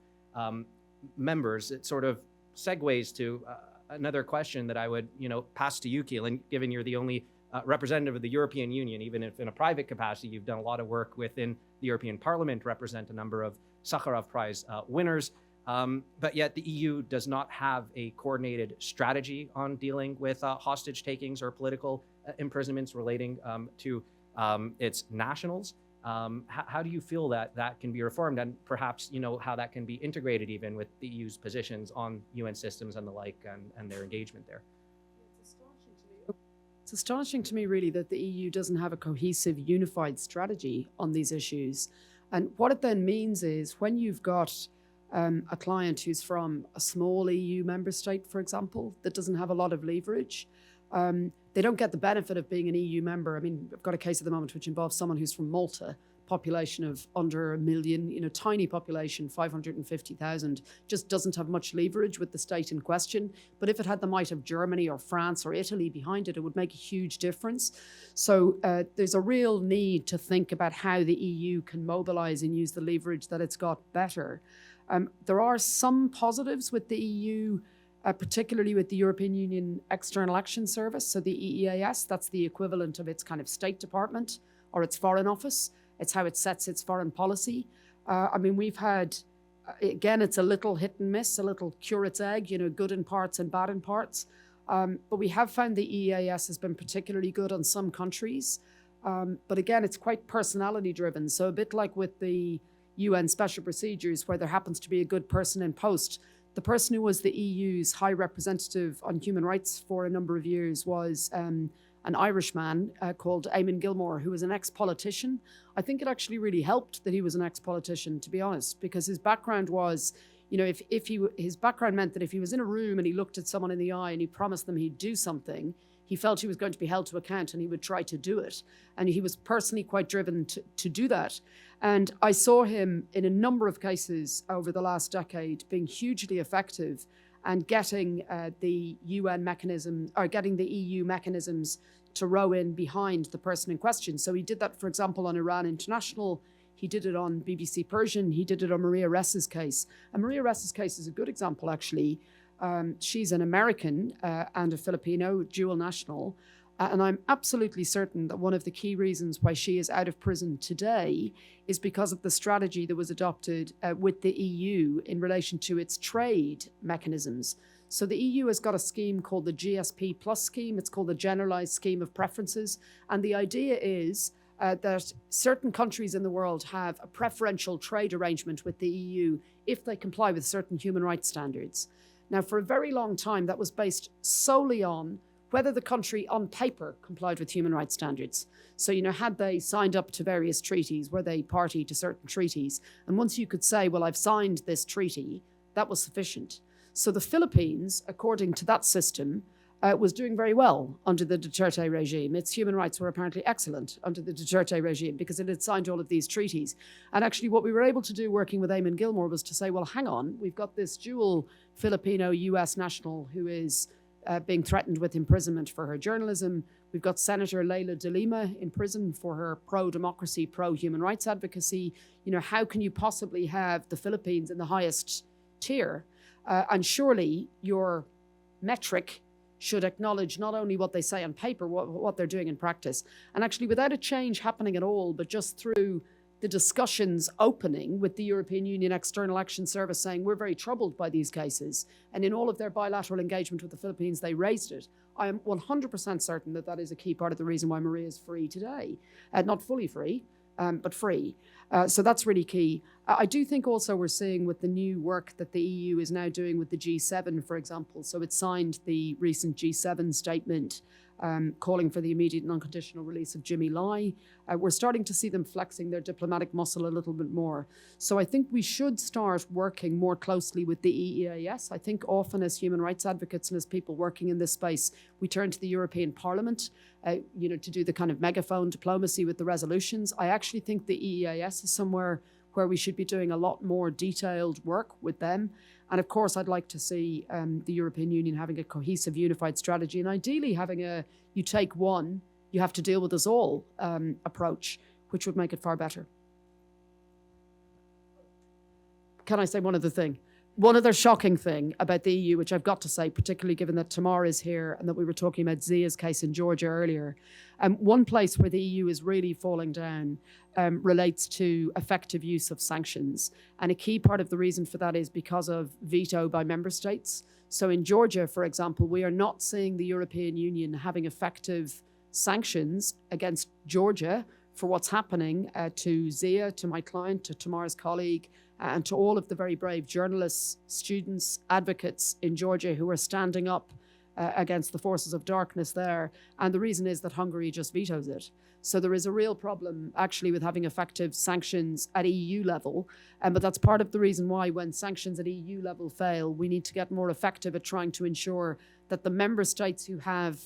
[SPEAKER 13] members, it sort of segues to another question that I would, pass to you, Keelan, given you're the only representative of the European Union, even if in a private capacity, you've done a lot of work within the European Parliament, represent a number of Sakharov Prize winners. But yet the EU does not have a coordinated strategy on dealing with hostage takings or political imprisonments relating to its nationals. How do you feel that that can be reformed, and perhaps how that can be integrated even with the EU's positions on UN systems and the like, and their engagement there?
[SPEAKER 15] It's astonishing to me, really, that the EU doesn't have a cohesive, unified strategy on these issues. And what it then means is when you've got a client who's from a small EU member state, for example, that doesn't have a lot of leverage, they don't get the benefit of being an EU member. I mean, I've got a case at the moment which involves someone who's from Malta, population of under 1 million, tiny population, 550,000, just doesn't have much leverage with the state in question. But if it had the might of Germany or France or Italy behind it, it would make a huge difference. So there's a real need to think about how the EU can mobilize and use the leverage that it's got better. There are some positives with the EU, particularly with the European Union External Action Service, so the EEAS, that's the equivalent of its kind of State Department or its Foreign Office. It's how it sets its foreign policy. I mean, we've had, again, it's a little hit and miss, a little curate's egg, good in parts and bad in parts. But we have found the EEAS has been particularly good on some countries. But again, it's quite personality driven. So a bit like with the UN special procedures, where there happens to be a good person in post. The person who was the EU's high representative on human rights for a number of years was an Irishman called Eamon Gilmore, who was an ex-politician. I think it actually really helped that he was an ex-politician, to be honest, because his background was, his background meant that if he was in a room and he looked at someone in the eye and he promised them he'd do something, he felt he was going to be held to account and he would try to do it. And he was personally quite driven to do that. And I saw him in a number of cases over the last decade being hugely effective and getting the UN mechanism, or getting the EU mechanisms to row in behind the person in question. So he did that, for example, on Iran International. He did it on BBC Persian. He did it on Maria Ressa's case. And Maria Ressa's case is a good example, actually. She's an American and a Filipino, dual national. And I'm absolutely certain that one of the key reasons why she is out of prison today is because of the strategy that was adopted with the EU in relation to its trade mechanisms. So the EU has got a scheme called the GSP Plus scheme. It's called the Generalized Scheme of Preferences. And the idea is that certain countries in the world have a preferential trade arrangement with the EU if they comply with certain human rights standards. Now, for a very long time, that was based solely on whether the country on paper complied with human rights standards. So, had they signed up to various treaties, were they party to certain treaties? And once you could say, well, I've signed this treaty, that was sufficient. So the Philippines, according to that system, was doing very well under the Duterte regime. Its human rights were apparently excellent under the Duterte regime because it had signed all of these treaties. And actually what we were able to do working with Eamon Gilmore was to say, well, hang on, we've got this dual Filipino-US national who is being threatened with imprisonment for her journalism. We've got Senator Leila de Lima in prison for her pro-democracy, pro-human rights advocacy. How can you possibly have the Philippines in the highest tier? And surely your metric should acknowledge not only what they say on paper, what they're doing in practice. And actually, without a change happening at all, but just through the discussions opening with the European Union External Action Service saying, we're very troubled by these cases. And in all of their bilateral engagement with the Philippines, they raised it. I am 100% certain that that is a key part of the reason why Maria is free today. Not fully free, but free. So that's really key. I do think also we're seeing with the new work that the EU is now doing with the G7, for example. So it signed the recent G7 statement calling for the immediate and unconditional release of Jimmy Lai. We're starting to see them flexing their diplomatic muscle a little bit more. So I think we should start working more closely with the EEAS. I think often as human rights advocates and as people working in this space, we turn to the European Parliament, to do the kind of megaphone diplomacy with the resolutions. I actually think the EEAS is somewhere where we should be doing a lot more detailed work with them. And of course, I'd like to see the European Union having a cohesive, unified strategy, and ideally having a you take one, you have to deal with us all approach, which would make it far better. Can I say one other thing? One other shocking thing about the EU, which I've got to say, particularly given that Tamar is here and that we were talking about Zia's case in Georgia earlier, one place where the EU is really falling down relates to effective use of sanctions. And a key part of the reason for that is because of veto by member states. So in Georgia, for example, we are not seeing the European Union having effective sanctions against Georgia for what's happening to Zia, to my client, to Tamar's colleague, and to all of the very brave journalists, students, advocates in Georgia who are standing up against the forces of darkness there. And the reason is that Hungary just vetoes it. So there is a real problem actually with having effective sanctions at EU level. But that's part of the reason why when sanctions at EU level fail, we need to get more effective at trying to ensure that the member states who have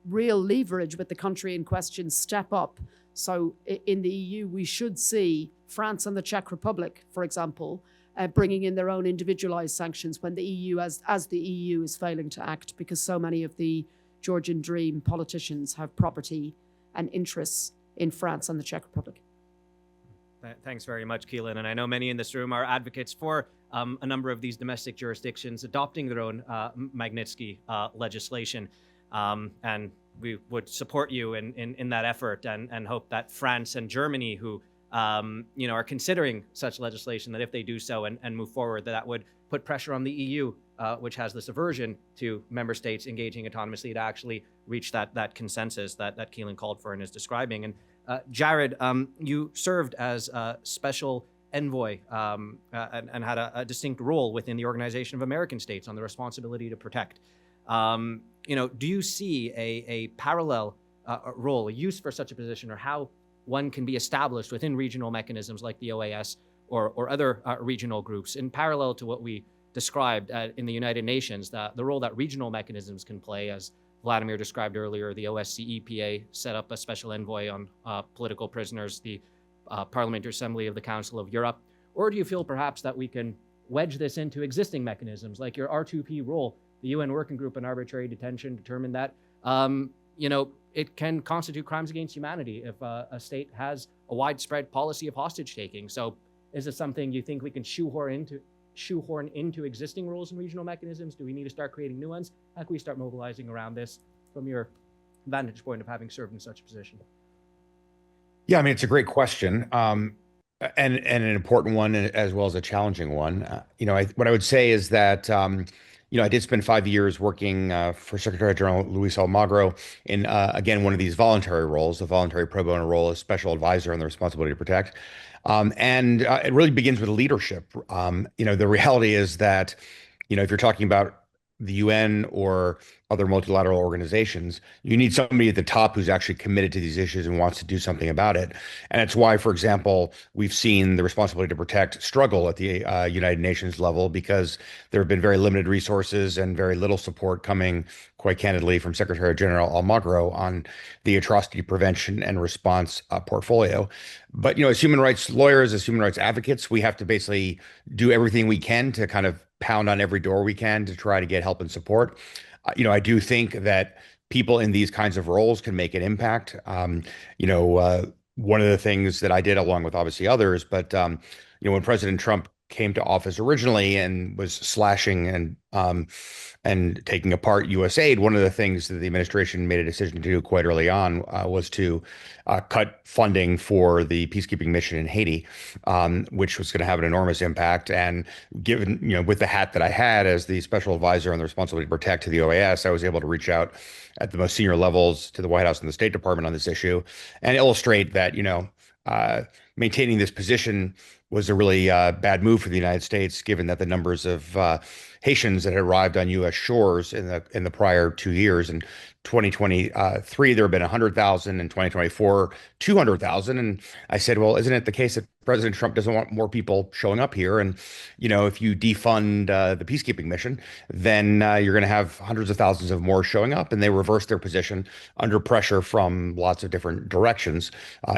[SPEAKER 15] real leverage with the country in question step up. So in the EU, we should see France and the Czech Republic, for example, bringing in their own individualized sanctions when the EU, as the EU, is failing to act, because so many of the Georgian Dream politicians have property and interests in France and the Czech Republic.
[SPEAKER 13] Thanks very much, Keelan. And I know many in this room are advocates for a number of these domestic jurisdictions adopting their own Magnitsky legislation. And we would support you in that effort and hope that France and Germany, who are considering such legislation, that if they do so and move forward, that would put pressure on the EU, which has this aversion to member states engaging autonomously, to actually reach that consensus that Keelan called for and is describing. And Jared, you served as a special envoy and had a distinct role within the Organization of American States on the responsibility to protect. Do you see a parallel role, a use for such a position, or how one can be established within regional mechanisms like the OAS or other regional groups, in parallel to what we described in the United Nations, the role that regional mechanisms can play? As Vladimir described earlier, the OSCE PA set up a special envoy on political prisoners, the Parliamentary Assembly of the Council of Europe. Or do you feel perhaps that we can wedge this into existing mechanisms like your R2P role? The UN Working Group on Arbitrary Detention determined that, it can constitute crimes against humanity if a state has a widespread policy of hostage taking. So is it something you think we can shoehorn into existing rules and regional mechanisms? Do we need to start creating new ones? How can we start mobilizing around this from your vantage point of having served in such a position?
[SPEAKER 14] Yeah, I mean, it's a great question. And an important one, as well as a challenging one. What I would say is that I did spend 5 years working for Secretary General Luis Almagro in, again, one of these voluntary roles, the voluntary pro bono role as special advisor on the responsibility to protect. And it really begins with leadership. The reality is that, if you're talking about the UN or other multilateral organizations, you need somebody at the top who's actually committed to these issues and wants to do something about it. And it's why, for example, we've seen the responsibility to protect struggle at the United Nations level, because there have been very limited resources and very little support coming, quite candidly, from Secretary General Almagro on the atrocity prevention and response portfolio. But, as human rights lawyers, as human rights advocates, we have to basically do everything we can to kind of pound on every door we can to try to get help and support. I do think that people in these kinds of roles can make an impact. One of the things that I did, along with obviously others, but when President Trump came to office originally and was slashing and taking apart U.S. aid, one of the things that the administration made a decision to do quite early on was to cut funding for the peacekeeping mission in Haiti, which was going to have an enormous impact. And given, with the hat that I had as the special advisor on the responsibility to protect to the OAS, I was able to reach out at the most senior levels to the White House and the State Department on this issue and illustrate that, maintaining this position was a really bad move for the United States, given that the numbers of Haitians that had arrived on U.S. shores in the prior 2 years. In 2023, there have been 100,000. In 2024, 200,000. And I said, well, isn't it the case that President Trump doesn't want more people showing up here? And, if you defund the peacekeeping mission, then you're going to have hundreds of thousands of more showing up. And they reversed their position under pressure from lots of different directions,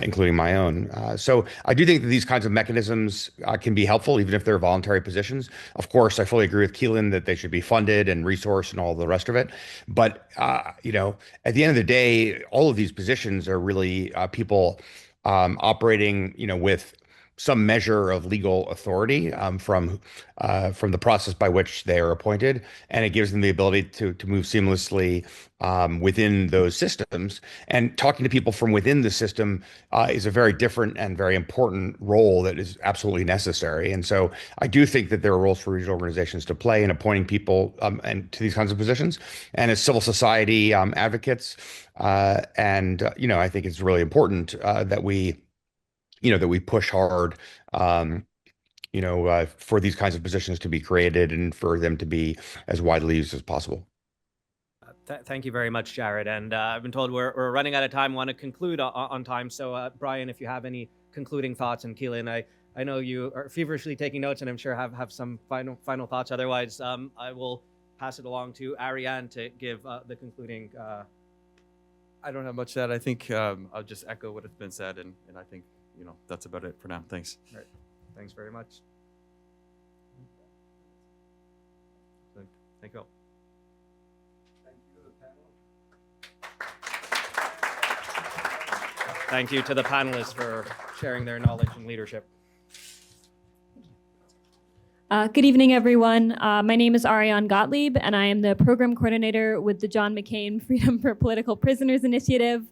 [SPEAKER 14] including my own. So I do think that these kinds of mechanisms can be helpful, even if they're voluntary positions. Of course, I fully agree with Keelan that they should be funded and resourced and all the rest of it. But, at the end of the day, all of these positions are really people operating, with some measure of legal authority from the process by which they are appointed, and it gives them the ability to move seamlessly within those systems. And talking to people from within the system is a very different and very important role that is absolutely necessary. And so I do think that there are roles for regional organizations to play in appointing people and to these kinds of positions. And as civil society advocates, I think it's really important that we push hard, for these kinds of positions to be created and for them to be as widely used as possible.
[SPEAKER 13] Thank you very much, Jared. And I've been told we're running out of time. Want to conclude on time. So, Brian, if you have any concluding thoughts, and Keelan, I know you are feverishly taking notes, and I'm sure have some final thoughts. Otherwise, I will pass it along to Ariane to give the concluding.
[SPEAKER 16] I don't have much to add. I think I'll just echo what has been said, and I think that's about it for now. Thanks.
[SPEAKER 13] All right. Thanks very much. Thank you all. Thank you to the panelists for sharing their knowledge and leadership.
[SPEAKER 17] Good evening, everyone. My name is Ariane Gottlieb, and I am the program coordinator with the John McCain Freedom for Political Prisoners Initiative.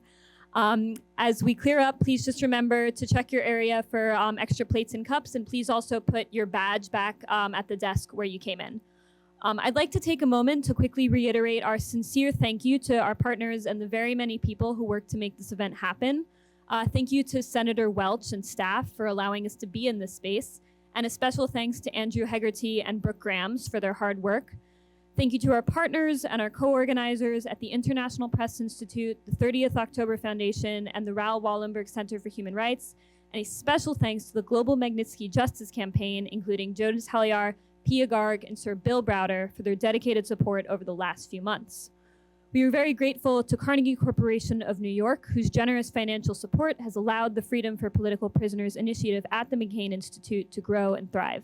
[SPEAKER 17] As we clear up, please just remember to check your area for extra plates and cups, and please also put your badge back at the desk where you came in. I'd like to take a moment to quickly reiterate our sincere thank you to our partners and the very many people who worked to make this event happen. Thank you to Senator Welch and staff for allowing us to be in this space, and a special thanks to Andrew Hegarty and Brooke Grams for their hard work. Thank you to our partners and our co-organizers at the International Press Institute, the 30th October Foundation, and the Raoul Wallenberg Center for Human Rights, and a special thanks to the Global Magnitsky Justice Campaign, including Jonas Helyar, Pia Garg, and Sir Bill Browder for their dedicated support over the last few months. We are very grateful to Carnegie Corporation of New York, whose generous financial support has allowed the Freedom for Political Prisoners initiative at the McCain Institute to grow and thrive.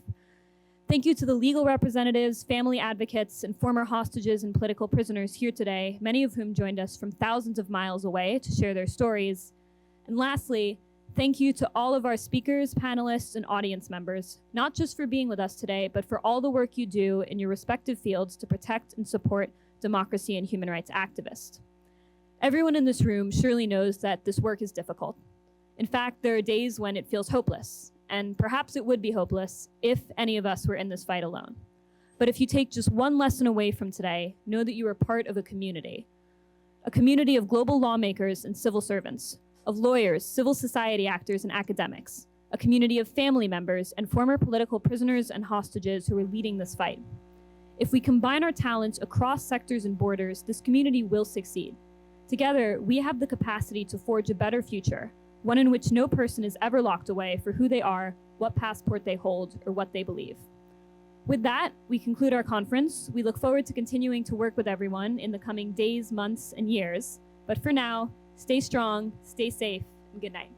[SPEAKER 17] Thank you to the legal representatives, family advocates, and former hostages and political prisoners here today, many of whom joined us from thousands of miles away to share their stories. And lastly, thank you to all of our speakers, panelists, and audience members, not just for being with us today, but for all the work you do in your respective fields to protect and support democracy and human rights activists. Everyone in this room surely knows that this work is difficult. In fact, there are days when it feels hopeless, and perhaps it would be hopeless if any of us were in this fight alone. But if you take just one lesson away from today, know that you are part of a community of global lawmakers and civil servants, of lawyers, civil society actors, and academics, a community of family members and former political prisoners and hostages who are leading this fight. If we combine our talents across sectors and borders, this community will succeed. Together, we have the capacity to forge a better future, one in which no person is ever locked away for who they are, what passport they hold, or what they believe. With that, we conclude our conference. We look forward to continuing to work with everyone in the coming days, months, and years. But for now, stay strong, stay safe, and good night.